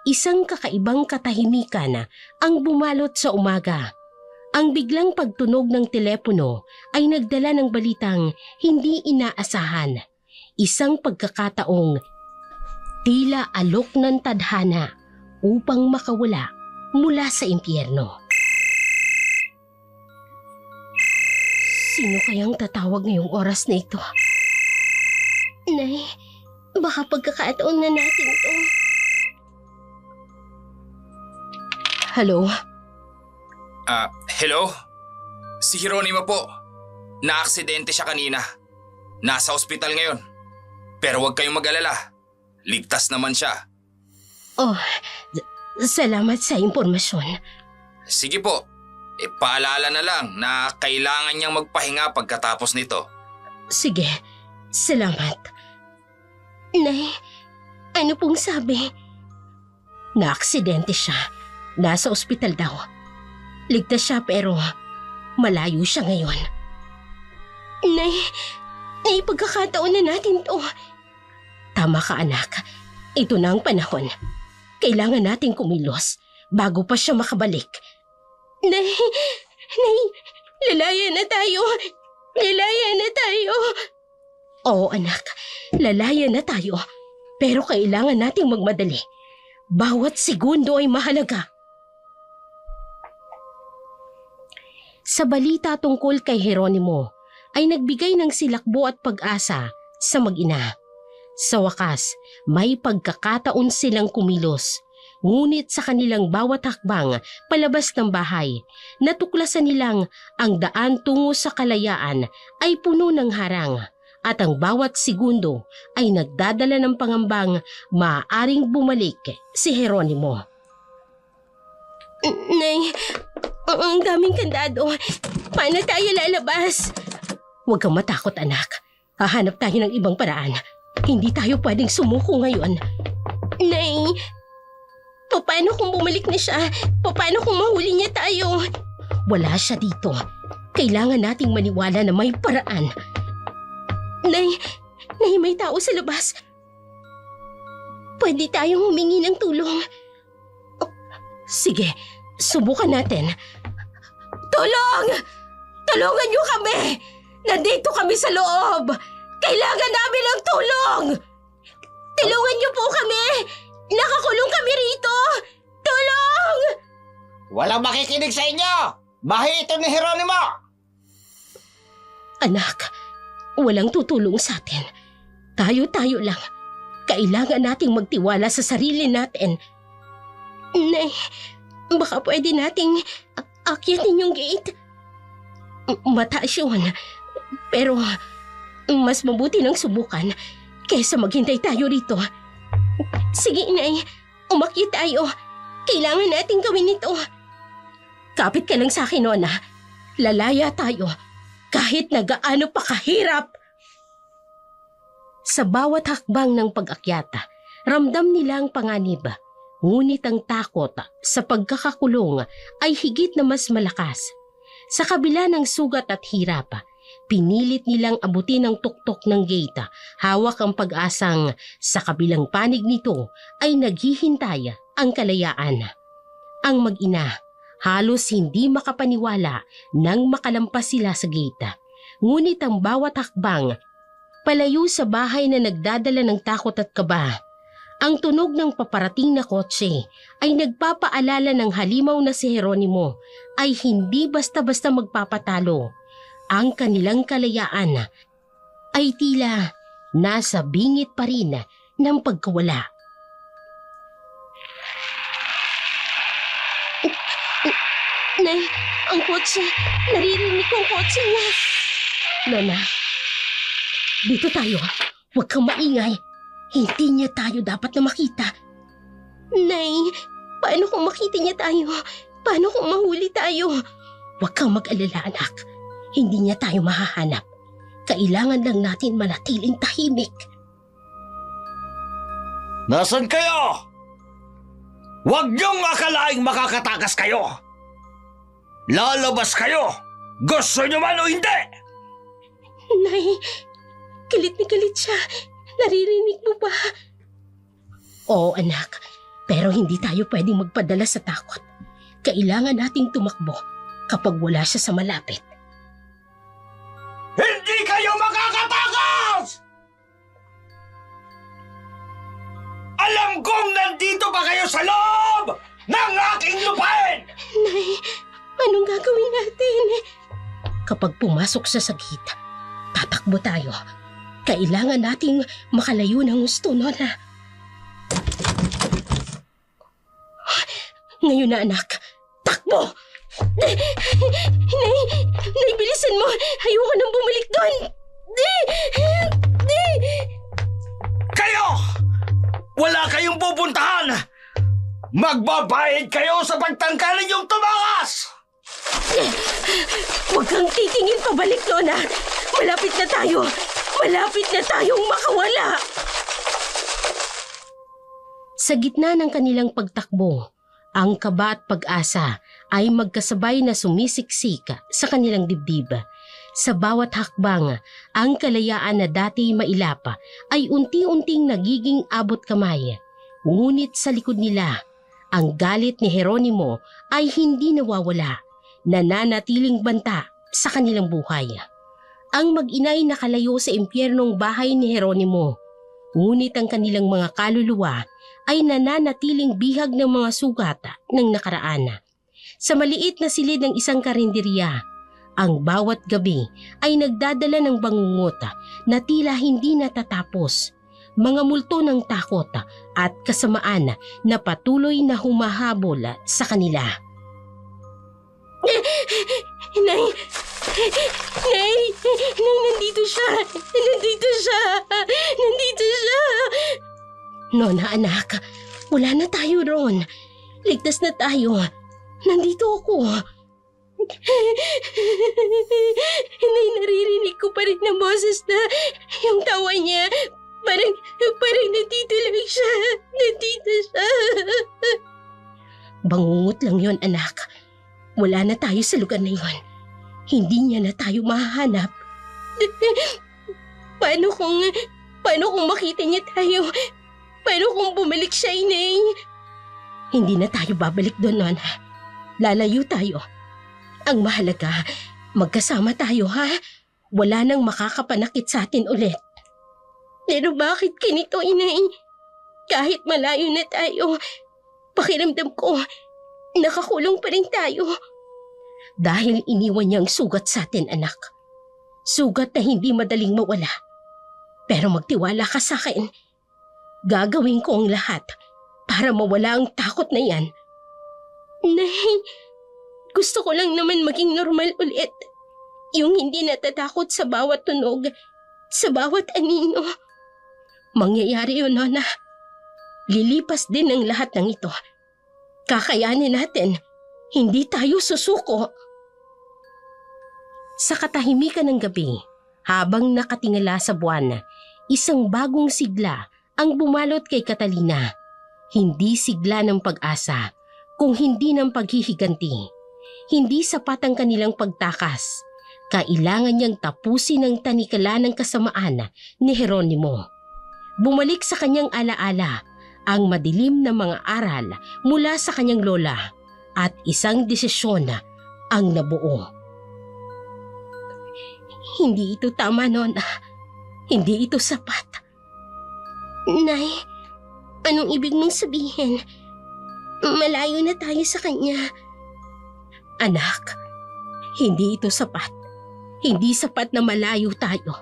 isang kakaibang katahimikan ang bumalot sa umaga. Ang biglang pagtunog ng telepono ay nagdala ng balitang hindi inaasahan. Isang pagkakataong tila alok ng tadhana upang makawala mula sa impyerno. Sino kayang tatawag ngayong oras na ito? Nay, baka pagkakataon na natin ito. Hello? Hello? Si Geronimo po. Naaksidente siya kanina. Nasa ospital ngayon. Pero huwag kayong mag-alala. Ligtas naman siya. Oh, salamat sa impormasyon. Sige po. Paalala na lang na kailangan niyang magpahinga pagkatapos nito. Sige, salamat. Nay, ano pong sabi? Naaksidente siya. Nasa ospital daw. Ligtas siya pero malayo siya ngayon. Nay, pagkakataon na natin to. Tama ka, anak. Ito na ang panahon. Kailangan nating kumilos bago pa siya makabalik. Nay, lalaya na tayo. Lalaya na tayo. Oo, anak. Lalaya na tayo. Pero kailangan nating magmadali. Bawat segundo ay mahalaga. Sa balita tungkol kay Geronimo, ay nagbigay ng silakbo at pag-asa sa mag-ina. Sa wakas, may pagkakataon silang kumilos. Ngunit sa kanilang bawat hakbang palabas ng bahay, natuklasan nilang ang daan tungo sa kalayaan ay puno ng harang at ang bawat segundo ay nagdadala ng pangambang maaaring bumalik si Geronimo. Nay, ang daming kandado. Paano tayo lalabas? Huwag kang matakot, anak. Hahanap tayo ng ibang paraan. Hindi tayo pwedeng sumuko ngayon. Nay, paano kung bumalik na siya? Paano kung mahuli niya tayo? Wala siya dito. Kailangan nating maniwala na may paraan. Nay, may tao sa labas. pwede tayong humingi ng tulong. Oh, sige, subukan natin. Tulong! Tulungan niyo kami! Nandito kami sa loob! Kailangan namin ng tulong! Tulungan niyo po kami! Nakakulong kami rito! Tulong! Walang makikinig sa inyo! Bahay ito ni Jeronimo! Anak, walang tutulong sa atin. Tayo-tayo lang. Kailangan nating magtiwala sa sarili natin. Nay, baka pwede nating akyatin yung gate. Mataas yun. Pero mas mabuti nang subukan kaysa maghintay tayo rito. Sige, Nay. Umakyat tayo. Kailangan nating gawin ito. Kapit ka lang sa akin, Nona. Lalaya tayo. Kahit na gaano pa kahirap. Sa bawat hakbang ng pag-akyata, ramdam nila ang panganib. Ngunit ang takot sa pagkakakulong ay higit na mas malakas. Sa kabila ng sugat at hirap, pinilit nilang abutin ang tuktok ng gate. Hawak ang pag-asang sa kabilang panig nito ay naghihintay ang kalayaan. Ang mag-ina halos hindi makapaniwala nang makalampas sila sa gate. Ngunit ang bawat hakbang palayo sa bahay na nagdadala ng takot at kaba. Ang tunog ng paparating na kotse ay nagpapaalala ng halimaw na si Jeronimo ay hindi basta-basta magpapatalo. Ang kanilang kalayaan ay tila nasa bingit pa rin ng pagkawala. Nay, ang kotse. Naririnig ko ang kotse niya. Nona, dito tayo. Huwag kang maingay. Hindi niya tayo dapat na makita. Nay, paano kung makita niya tayo? Paano kung mahuli tayo? Huwag kang mag-alala, anak. Hindi niya tayo mahahanap. Kailangan lang natin manatiling tahimik. Nasaan kayo? Huwag niyong akalaing makakatakas kayo! Lalabas kayo! Gusto niyo man o hindi! Nay, galit na galit siya. Naririnig mo ba? Oo, anak. Pero hindi tayo pwedeng magpadala sa takot. Kailangan nating tumakbo kapag wala siya sa malapit. Hindi kayo makakatakas! Alam kong nandito pa kayo sa loob ng aking lupain! Nay, anong gagawin natin? Kapag pumasok siya sa gate, tatakbo tayo. Kailangan nating makalayo ng gusto, Nona. Ngayon na, anak. Takbo! Nay, bilisan mo. Ayoko nang bumalik doon. Kayo! Wala kayong pupuntahan! Magbabayad kayo sa pagtangka ninyong tumakas! Huwag kang titingin pabalik, Nona. Malapit na tayo. Malapit na tayong makawala. Sa gitna ng kanilang pagtakbo, ang kaba at pag-asa ay magkasabay na sumisiksik sa kanilang dibdib. Sa bawat hakbang, ang kalayaan na dati mailapa ay unti-unting nagiging abot kamay. Ngunit sa likod nila, ang galit ni Jeronimo ay hindi nawawala, nananatiling banta sa kanilang buhay. Ang mag-inay nakalayo sa impyernong bahay ni Jeronimo, ngunit ang kanilang mga kaluluwa ay nananatiling bihag ng mga sugat ng nakaraan. Sa maliit na silid ng isang karinderya, ang bawat gabi ay nagdadala ng bangungot na tila hindi natatapos. Mga multo ng takot at kasamaan na patuloy na humahabol sa kanila. Nay! Nay! Nay, nandito siya! Nandito siya! Nandito siya! Nona, anak, wala na tayo ron. Ligtas na tayo. Nandito ako. Nay, naririnig ko pa rin ng boses na yung tawa niya. Parang nandito lang siya. Nandito siya. Bangungot lang yon, anak. Wala na tayo sa lugar na yon. Hindi niya na tayo mahahanap. Paano kung makita niya tayo? Pero kung bumalik siya, Inay, hindi na tayo babalik doon, Nona. Lalayo tayo. Ang mahalaga, magkasama tayo, ha? Wala nang makakapanakit sa atin ulit. Pero bakit ganito, Inay? Kahit malayo na tayo, pakiramdam ko, nakakulong pa rin tayo. Dahil iniwan niyang sugat sa atin, anak. Sugat na hindi madaling mawala. Pero magtiwala ka sa akin. Gagawin ko ang lahat para mawala ang takot na yan. Nay, gusto ko lang naman maging normal ulit. Yung hindi natatakot sa bawat tunog, sa bawat anino. Mangyayari yun, Nona. Lilipas din ang lahat ng ito. Kakayanin natin. Hindi tayo susuko. Sa katahimikan ng gabi, habang nakatingala sa buwan, isang bagong sigla ang bumalot kay Catalina. Hindi sigla ng pag-asa, kung hindi ng paghihiganti. Hindi sapat ang kanilang pagtakas. Kailangan niyang tapusin ang tanikala ng kasamaan ni Jeronimo. Bumalik sa kanyang alaala ang madilim na mga aral mula sa kanyang lola at isang desisyon ang nabuo. Hindi ito tama, Nona. Hindi ito sapat. Nay, anong ibig mong sabihin? Malayo na tayo sa kanya. Anak, hindi ito sapat. Hindi sapat na malayo tayo.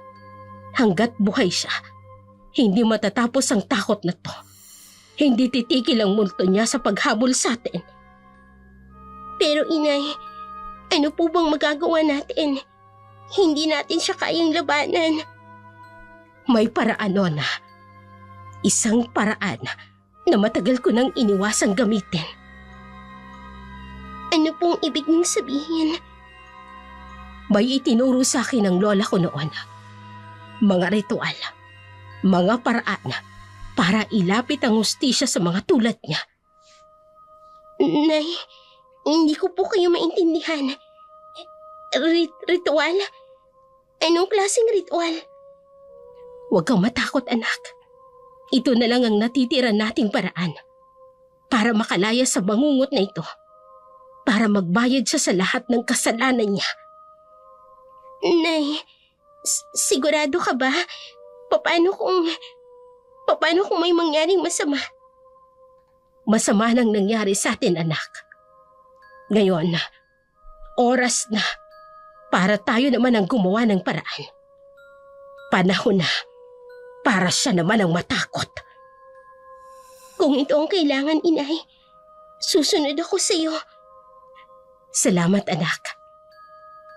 Hanggat buhay siya, hindi matatapos ang takot na to. Hindi titigil ang multo niya sa paghabol sa atin. Pero Inay, ano po bang magagawa natin? Hindi natin siya kayang labanan. May paraan, Nona. Isang paraan na matagal ko nang iniwasang gamitin. Ano pong ibig niyong sabihin? May itinuro sa akin ng lola ko noon. Mga ritual, mga paraan para ilapit ang hustisya sa mga tulad niya. Nay, hindi ko po kayo maintindihan. Ritual? Anong klaseng ritual? Huwag kang matakot, anak. Ito na lang ang natitira nating paraan para makalaya sa bangungot na ito. Para magbayad siya sa lahat ng kasalanan niya. Nay, sigurado ka ba? Paano kung may mangyaring masama? Masama nang nangyari sa atin, anak. Ngayon, oras na para tayo naman ang gumawa ng paraan. Panahon na para siya naman ang matakot. Kung ito ang kailangan, Inay, susunod ako sa iyo. Salamat, anak.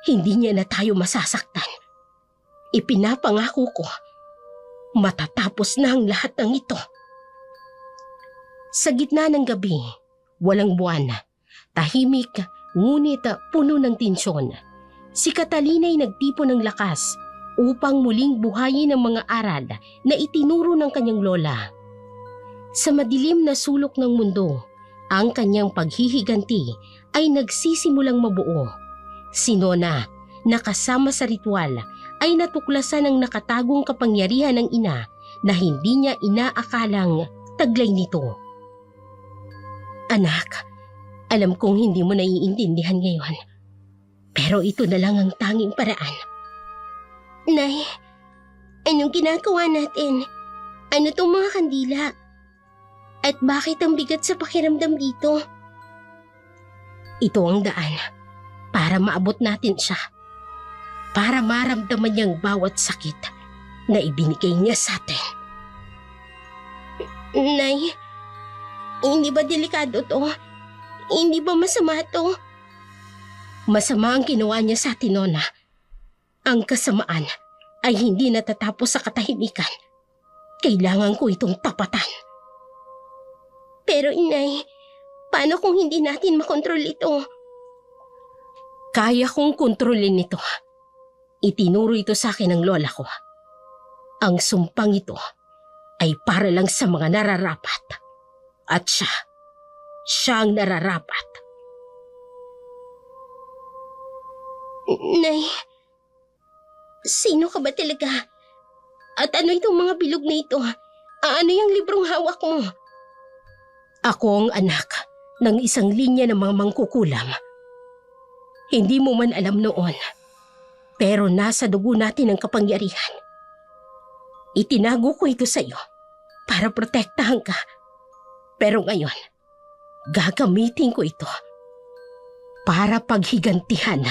Hindi niya na tayo masasaktan. Ipinapangako ko, matatapos na ang lahat ng ito. Sa gitna ng gabi, walang buwan, tahimik, ngunit puno ng tensyon. Si Catalina ay nagtipon ng lakas upang muling buhayin ang mga aral na itinuro ng kanyang lola. Sa madilim na sulok ng mundo, ang kanyang paghihiganti ay nagsisimulang mabuo. Si Nona, na kasama sa ritual, ay natuklasan ng nakatagong kapangyarihan ng ina na hindi niya inaakalang taglay nito. Anak, alam kong hindi mo naiintindihan ngayon, pero ito na lang ang tanging paraan. Nay, anong ginagawa natin? Ano tong mga kandila? At bakit ang bigat sa pakiramdam dito? Ito ang daan para maabot natin siya. Para maramdaman niyang bawat sakit na ibinigay niya sa atin. Nay, hindi ba delikado to? Hindi ba masama to? Masama ang ginawa niya sa atin, Nona. Ang kasamaan ay hindi natatapos sa katahimikan. Kailangan ko itong tapatan. Pero Inay, paano kung hindi natin makontrol ito? Kaya kong kontrolin ito. Itinuro ito sa akin ng lola ko. Ang sumpang ito ay para lang sa mga nararapat. At siya ang nararapat. Nay, sino ka ba talaga? At ano itong mga bilog na ito? Ano yung librong hawak mo? Ako ang anak ng isang linya ng mga mangkukulam. Hindi mo man alam noon, pero nasa dugo natin ang kapangyarihan. Itinago ko ito sa iyo para protektahan ka. Pero ngayon, gagamitin ko ito para paghigantihan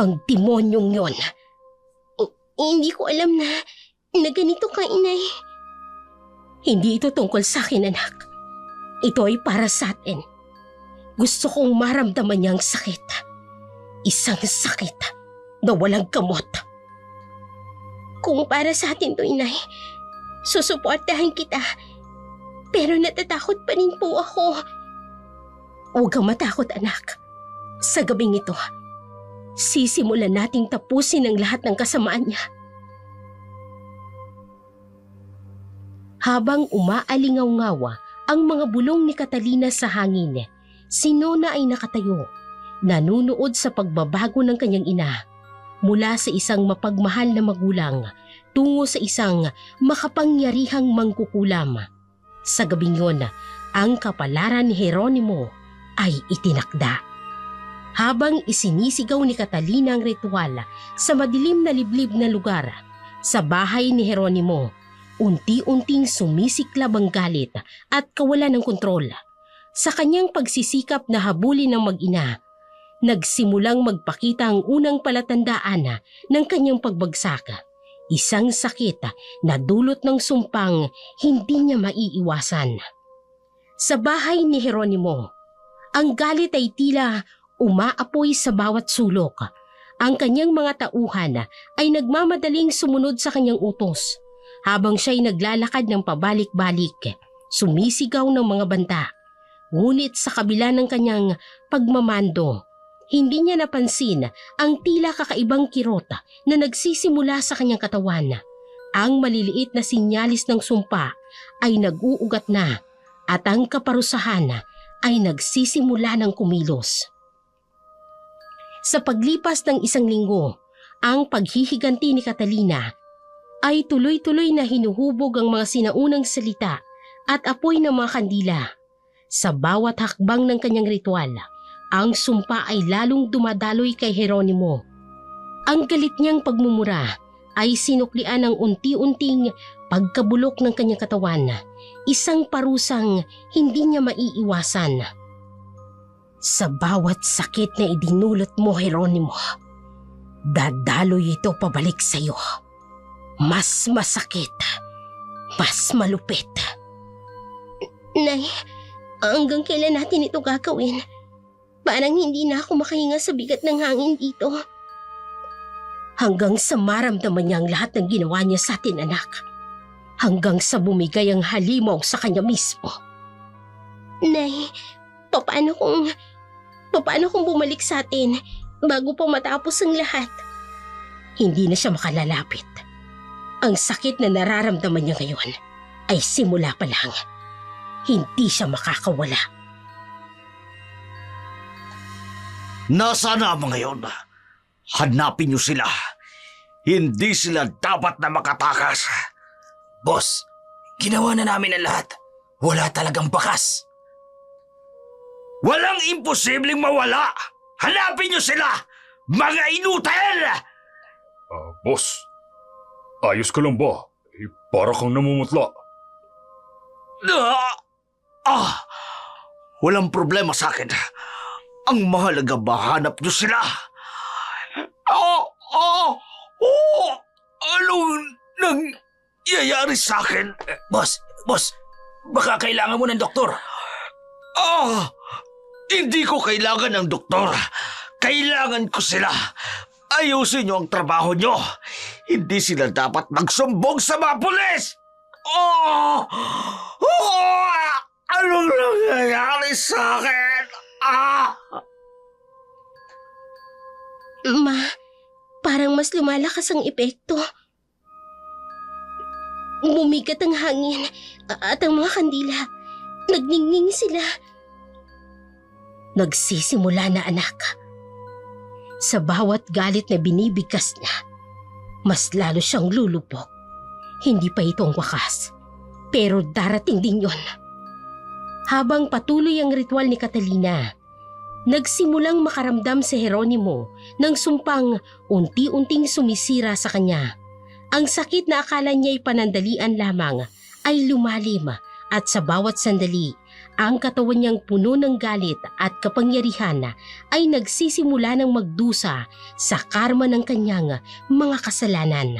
ang demonyong yon. Hindi ko alam na ganito ka, inay. Hindi ito tungkol sa akin, anak. Ito ay para sa atin. Gusto kong maramdaman niyang sakit. Isang sakit na walang gamot. Kung para sa atin to, inay, susuportahan kita. Pero natatakot pa rin po ako. Huwag kang matakot, anak. Sa gabing ito, sisimulan nating tapusin ang lahat ng kasamaan niya. Habang umaalingaw-ngawa ang mga bulong ni Catalina sa hangin, si Nona ay nakatayo, nanunood sa pagbabago ng kanyang ina mula sa isang mapagmahal na magulang tungo sa isang makapangyarihang mangkukulam. Sa gabing yun, ang kapalaran ni Jeronimo ay itinakda. Habang isinisigaw ni Catalina ang ritual sa madilim na liblib na lugar, sa bahay ni Jeronimo, unti-unting sumisiklab ang galit at kawalan ng kontrol. Sa kanyang pagsisikap na habulin ng mag-ina, nagsimulang magpakita ang unang palatandaan ng kanyang pagbagsak. Isang sakit na dulot ng sumpang hindi niya maiiwasan. Sa bahay ni Jeronimo, ang galit ay tila umaapoy sa bawat sulok. Ang kanyang mga tauhan ay nagmamadaling sumunod sa kanyang utos. Habang siya'y naglalakad ng pabalik-balik, sumisigaw ng mga banta. Ngunit sa kabila ng kanyang pagmamando, hindi niya napansin ang tila kakaibang kirota na nagsisimula sa kanyang katawan. Ang maliliit na sinyalis ng sumpa ay nag-uugat na at ang kaparusahan ay nagsisimula ng kumilos. Sa paglipas ng isang linggo, ang paghihiganti ni Catalina ay tuloy-tuloy na hinuhubog ang mga sinaunang salita at apoy ng mga kandila. Sa bawat hakbang ng kanyang ritual, ang sumpa ay lalong dumadaloy kay Jeronimo. Ang galit niyang pagmumura ay sinuklian ng unti-unting pagkabulok ng kanyang katawan, isang parusang hindi niya maiiwasan. Sa bawat sakit na idinulot mo, Jeronimo, dadaloy ito pabalik sa iyo. Mas masakit, mas malupit. Nay, hanggang kailan natin ito gagawin? Parang hindi na ako makahinga sa bigat ng hangin dito. Hanggang sa maramdaman niya ang lahat ng ginawa niya sa atin, anak. Hanggang sa bumigay ang halimaw sa kanya mismo. Nay, paano kung bumalik sa atin bago pa matapos ang lahat? Hindi na siya makalalapit. Ang sakit na nararamdaman niya ngayon ay simula pa lang. Hindi siya makakawala. Nasaan na ang mga yun? Hanapin niyo sila. Hindi sila dapat na makatakas. Boss, ginawa na namin ang lahat. Wala talagang bakas. Walang imposibleng mawala. Hanapin niyo sila, mga inutil! Boss, ayos ka lang ba? Para kang namumutla. Walang problema sa akin. Ang mahalaga mahanap niyo sila. Anong nangyayari sa akin? Boss, baka kailangan mo ng doktor. Hindi ko kailangan ng doktor. Kailangan ko sila. Ayusin niyo ang trabaho niyo. Hindi sila dapat magsumbong sa mga pulis! Anong nangyayari sa akin? Ma, parang mas lumalakas ang epekto. Bumigat ang hangin at ang mga kandila. Nagningning sila. Nagsisimula na, anak. Sa bawat galit na binibigkas niya, mas lalo siyang lulupok. Hindi pa itong wakas. Pero darating din yon. Habang patuloy ang ritual ni Catalina, nagsimulang makaramdam si Jeronimo ng sumpang unti-unting sumisira sa kanya. Ang sakit na akala niya'y panandalian lamang ay lumalim at sa bawat sandali, ang katawan niyang puno ng galit at kapangyarihan ay nagsisimula ng magdusa sa karma ng kanyang mga kasalanan.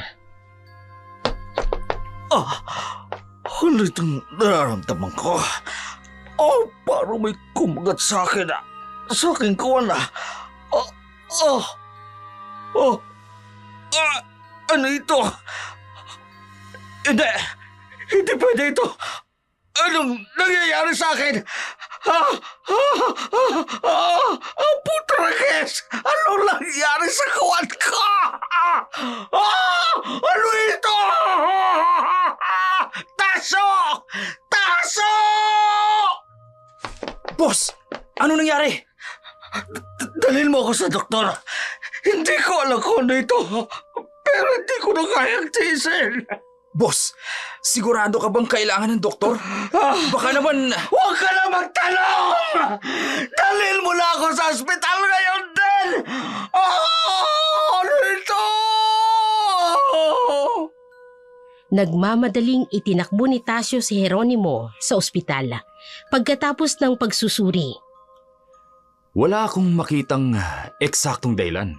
Ano itong nararamdaman ko? Parang may kumagat sa akin sa aking kawan ano ito? Hindi pwede ito. Anong nangyayari sa akin? Putrakes! Anong nangyayari sa kawan ko? Ano ito? Taso! Taso! Boss, ano nangyari? Dalhin mo ako sa doktor. Hindi ko alam kung ano ito. Pero hindi ko na kayang tiisin. Boss, sigurado ka bang kailangan ng doktor? Baka naman... Huwag ka na magtanong! Dalhin mo na ako sa ospital ngayon din! Ano ito? Nagmamadaling itinakbo ni Tasio si Jeronimo sa ospital pagkatapos ng pagsusuri. Wala akong makitang eksaktong dahilan.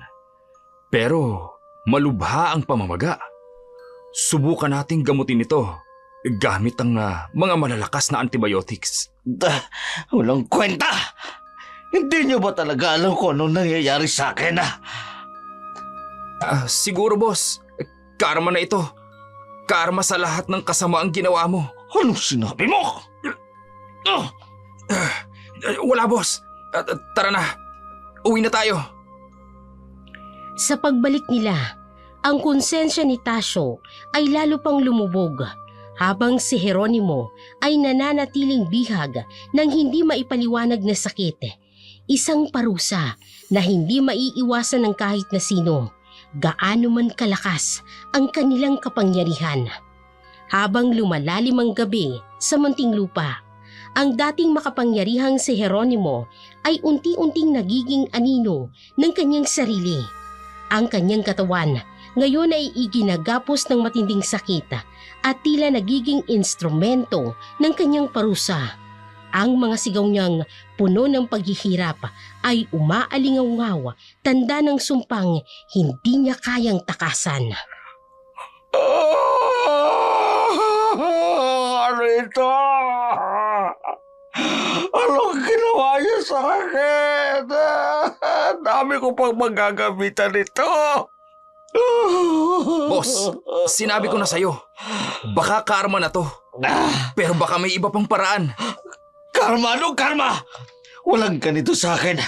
Pero malubha ang pamamaga. Subukan nating gamutin ito gamit ang mga malalakas na antibiotics. Walang kwenta! Hindi niyo ba talaga alam kung anong nangyayari sa akin? Siguro boss, karma na ito. Karma sa lahat ng kasamaang ginawa mo. Anong sinabi mo? Wala boss. Tara na. Uwi na tayo. Sa pagbalik nila, ang konsensya ni Tasio ay lalo pang lumubog habang si Jeronimo ay nananatiling bihag ng hindi maipaliwanag na sakit. Isang parusa na hindi maiiwasan ng kahit na sino, gaano man kalakas ang kanilang kapangyarihan. Habang lumalalim ang gabi sa Muntinlupa, ang dating makapangyarihang si Jeronimo ay unti-unting nagiging anino ng kanyang sarili. Ang kanyang katawan ngayon ay iginagapos ng matinding sakit at tila nagiging instrumento ng kanyang parusa. Ang mga sigaw niyang puno ng paghihirap ay umaalingaw-ngaw, tanda ng sumpang hindi niya kayang takasan. Ano ito? Anong ginawa niya sa akin? Dami ko pang magagamitan nito. Boss, sinabi ko na sa'yo. Baka karma na to. Pero baka may iba pang paraan. Karma? Anong karma? Walang ganito sa akin.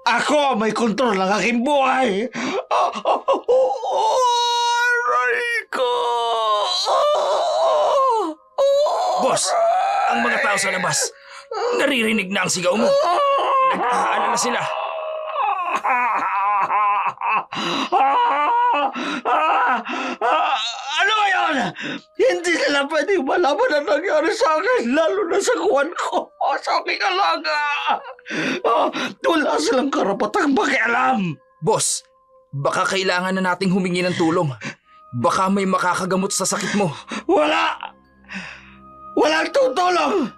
Ako may kontrol ng aking buhay. Aray ko! Boss, ang mga tao sa labas, naririnig na ang sigaw mo. Nag-aalala sila. Ano yun? Hindi nila pwedeng malaman ang nangyari sa akin, lalo na sa kuwan ko, sa aking alaga. Wala silang karapatang makialam. Boss, baka kailangan na nating humingi ng tulong. Baka may makakagamot sa sakit mo. Wala! Walang tutulong!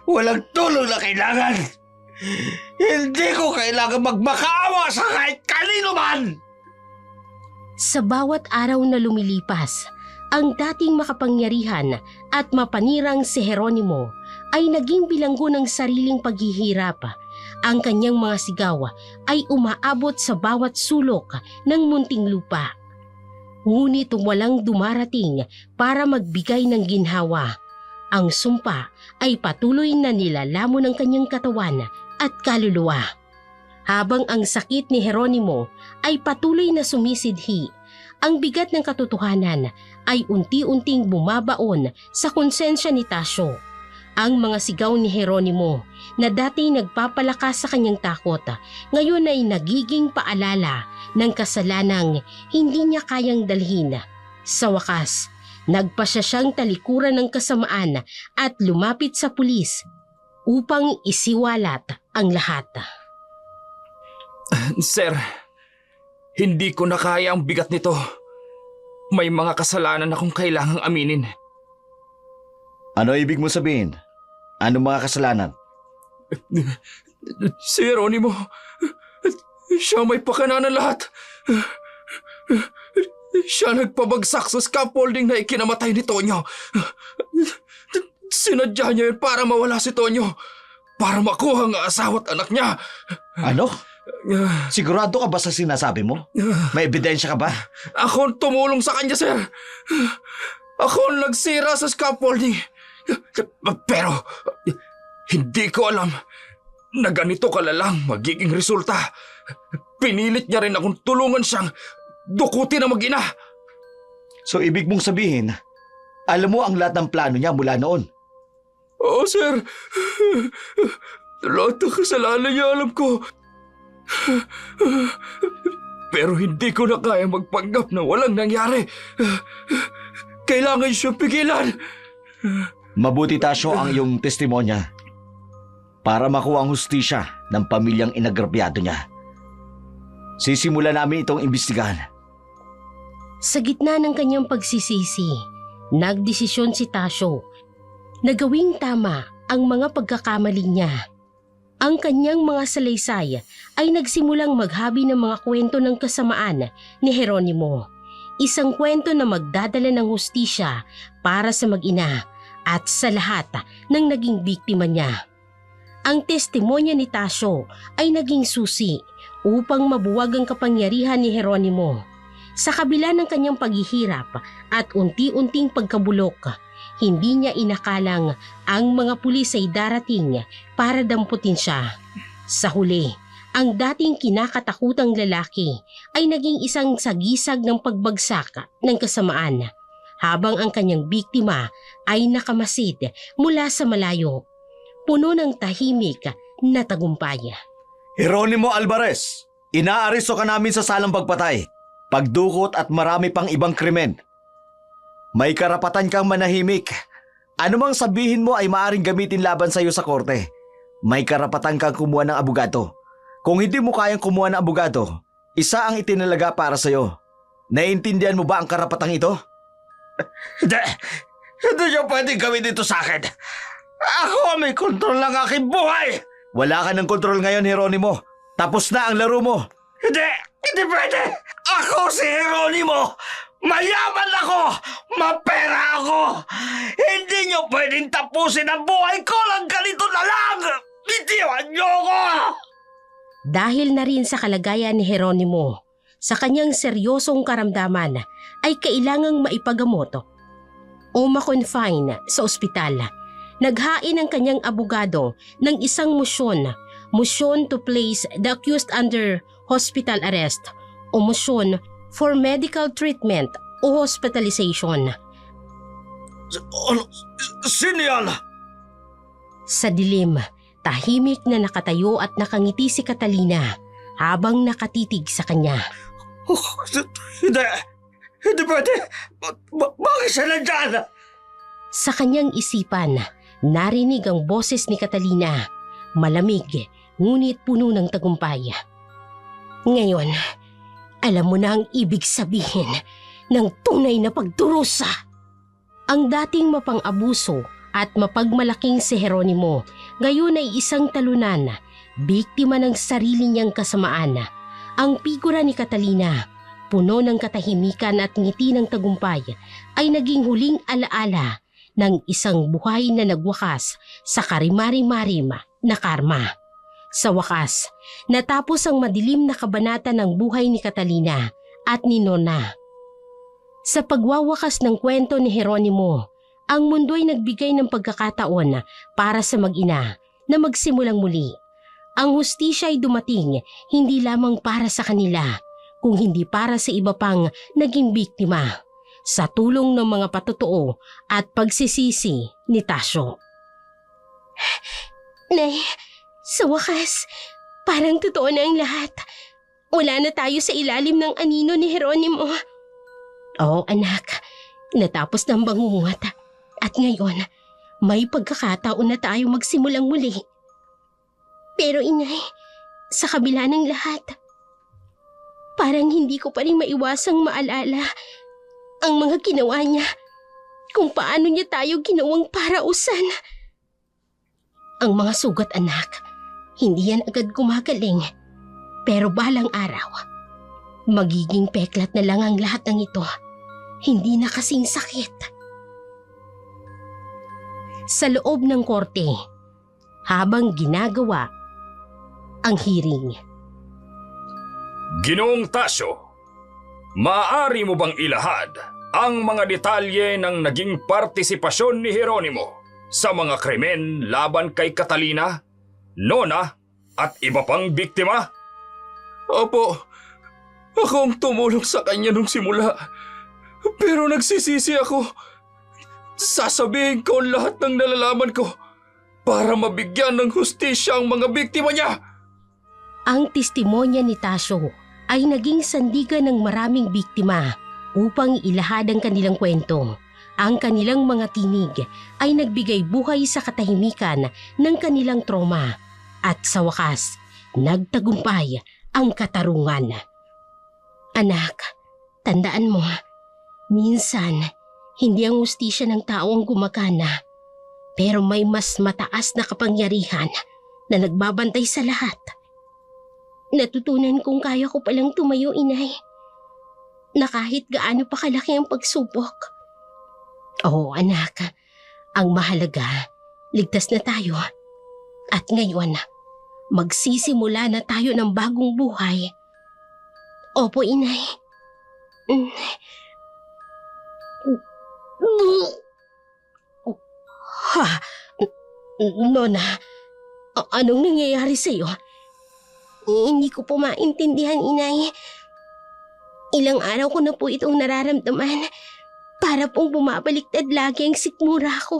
Walang tulong na kailangan! Hindi ko kailangan magmakaawa sa kahit kanino man! Sa bawat araw na lumilipas, ang dating makapangyarihan at mapanirang si Jeronimo ay naging bilanggo ng sariling paghihirap. Ang kanyang mga sigaw ay umaabot sa bawat sulok ng Muntinlupa. Ngunit walang dumarating para magbigay ng ginhawa. Ang sumpa ay patuloy na nilalamon ng kanyang katawan at kaluluwa. Habang ang sakit ni Jeronimo ay patuloy na sumisidhi, ang bigat ng katotohanan ay unti-unting bumabaon sa konsensya ni Tasio. Ang mga sigaw ni Jeronimo na dati nagpapalakas sa kanyang takot, ngayon ay nagiging paalala ng kasalanang hindi niya kayang dalhin. Sa wakas, Nagpasya siyang talikuran ng kasamaan at lumapit sa pulis upang isiwalat ang lahat. Sir, hindi ko na kaya ang bigat nito. May mga kasalanan akong kailangang aminin. Ano ibig mo sabihin? Ano mga kasalanan? Si Jeronimo, siya may pakana ng lahat. Siya nagpabagsak sa scaffolding na ikinamatay ni Tonyo. Sinadya niya yun para mawala si Tonyo. Para makuha ang asawa at anak niya. Ano? Sigurado ka ba sa sinasabi mo? May ebidensya ka ba? Ako ang tumulong sa kanya, sir. Ako ang nagsira sa scaffolding. Pero, hindi ko alam na ganito kalalang magiging resulta. Pinilit niya rin akong tulungan siyang dukutin ang mag-ina. So ibig mong sabihin, alam mo ang lahat ng plano niya mula noon? Oo, sir. Lahat ng kasalanan niya alam ko. Pero hindi ko na kaya magpanggap na walang nangyari. Kailangan siyang pigilan. Mabuti, Tasyo, ang iyong testimonya para makuha ang hustisya ng pamilyang inagrabyado niya. Sisimula namin itong imbestigahan. Sa gitna ng kanyang pagsisisi, nagdesisyon si Tasyo na gawing tama ang mga pagkakamali niya. Ang kanyang mga salaysay ay nagsimulang maghabi ng mga kwento ng kasamaan ni Jeronimo. Isang kwento na magdadala ng hustisya para sa mag-ina at sa lahat ng naging biktima niya. Ang testimonya ni Tasyo ay naging susi upang mabuwag ang kapangyarihan ni Jeronimo. Sa kabila ng kanyang paghihirap at unti-unting pagkabulok, hindi niya inakalang ang mga pulis ay darating para damputin siya. Sa huli, ang dating kinakatakutang lalaki ay naging isang sagisag ng pagbagsak ng kasamaan, habang ang kanyang biktima ay nakamasid mula sa malayo, puno ng tahimik na tagumpay. Jeronimo Alvarez, inaaresto ka namin sa salang pagpatay, pagdukot at marami pang ibang krimen. May karapatan kang manahimik. Ano mang sabihin mo ay maaaring gamitin laban sa iyo sa korte. May karapatan kang kumuha ng abogado. Kung hindi mo kayang kumuha ng abogado, isa ang itinalaga para sa iyo. Naiintindihan mo ba ang karapatang ito? Hindi niyo pwedeng gawin dito sa akin. Ako may kontrol ng aking buhay. Wala ka ng kontrol ngayon, Jeronimo. Tapos na ang laro mo. Hindi pwede. Ako si Jeronimo. Mayaman ako! Mapera ako! Hindi niyo pwedeng tapusin ang buhay ko lang ganito na lang! Bitiwan niyo ako! Dahil na rin sa kalagayan ni Jeronimo, sa kanyang seryosong karamdaman ay kailangang maipagamot o makonfine sa ospital. Naghain ang kanyang abogado ng isang motion to place the accused under hospital arrest o motion for medical treatment o hospitalization. Sino yan? Sa dilim, tahimik na nakatayo at nakangiti si Catalina habang nakatitig sa kanya. Hindi pwede. Bakit siya nandyan? Sa kanyang isipan, narinig ang boses ni Catalina. Malamig, ngunit puno ng tagumpay. Ngayon, alam mo na ang ibig sabihin ng tunay na pagdurusa. Ang dating mapang-abuso at mapagmalaking si Jeronimo, gayon ay isang talunan, biktima ng sarili niyang kasamaan. Ang figura ni Catalina, puno ng katahimikan at ngiti ng tagumpay, ay naging huling alaala ng isang buhay na nagwakas sa karimari-marim na karma. Sa wakas, natapos ang madilim na kabanata ng buhay ni Catalina at ni Nona. Sa pagwawakas ng kwento ni Jeronimo, ang mundo'y nagbigay ng pagkakataon para sa mag-ina na magsimulang muli. Ang hustisya ay dumating hindi lamang para sa kanila, kung hindi para sa iba pang naging biktima, sa tulong ng mga patotoo at pagsisisi ni Tasyo. Nay, sa wakas, parang totoo na ang lahat. Wala na tayo sa ilalim ng anino ni Jeronimo. Oo, anak. Natapos ng bangungot at ngayon may pagkakataon na tayo magsimulang muli. Pero inay, sa kabila ng lahat, parang hindi ko pa rin maiwasang maalala ang mga ginawa niya, kung paano niya tayo ginawang parausan. Ang mga sugat anak, hindi yan agad gumagaling. Pero balang araw, magiging peklat na lang ang lahat ng ito. Hindi na kasing sakit. Sa loob ng korte, habang ginagawa ang hearing. Ginoong Tasyo, maaari mo bang ilahad ang mga detalye ng naging partisipasyon ni Jeronimo sa mga krimen laban kay Catalina, Nona at iba pang biktima? Opo, ako ang tumulong sa kanya nung simula. Pero nagsisisi ako. Sasabihin ko ang lahat ng nalalaman ko para mabigyan ng hustisya ang mga biktima niya. Ang testimonya ni Tasyo ay naging sandigan ng maraming biktima upang ilahad ang kanilang kwento. Ang kanilang mga tinig ay nagbigay buhay sa katahimikan ng kanilang trauma at sa wakas, nagtagumpay ang katarungan. Anak, tandaan mo, minsan hindi ang hustisya ng tao ang gumagana, pero may mas mataas na kapangyarihan na nagbabantay sa lahat. Natutunan kong kaya ko palang tumayo, inay, na kahit gaano pa kalaki ang pagsubok. Oo, anak, ang mahalaga, ligtas na tayo. At ngayon, magsisimula na tayo ng bagong buhay. Opo, inay. Ha? Nona, anong nangyayari sa'yo? Hindi ko po maintindihan, inay. Ilang araw ko na po itong nararamdaman. Para pong bumabaliktad lagi ang sikmura ko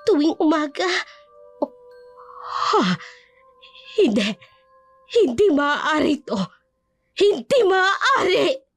tuwing umaga. Ha? Hindi. Hindi maaari to. Hindi maaari!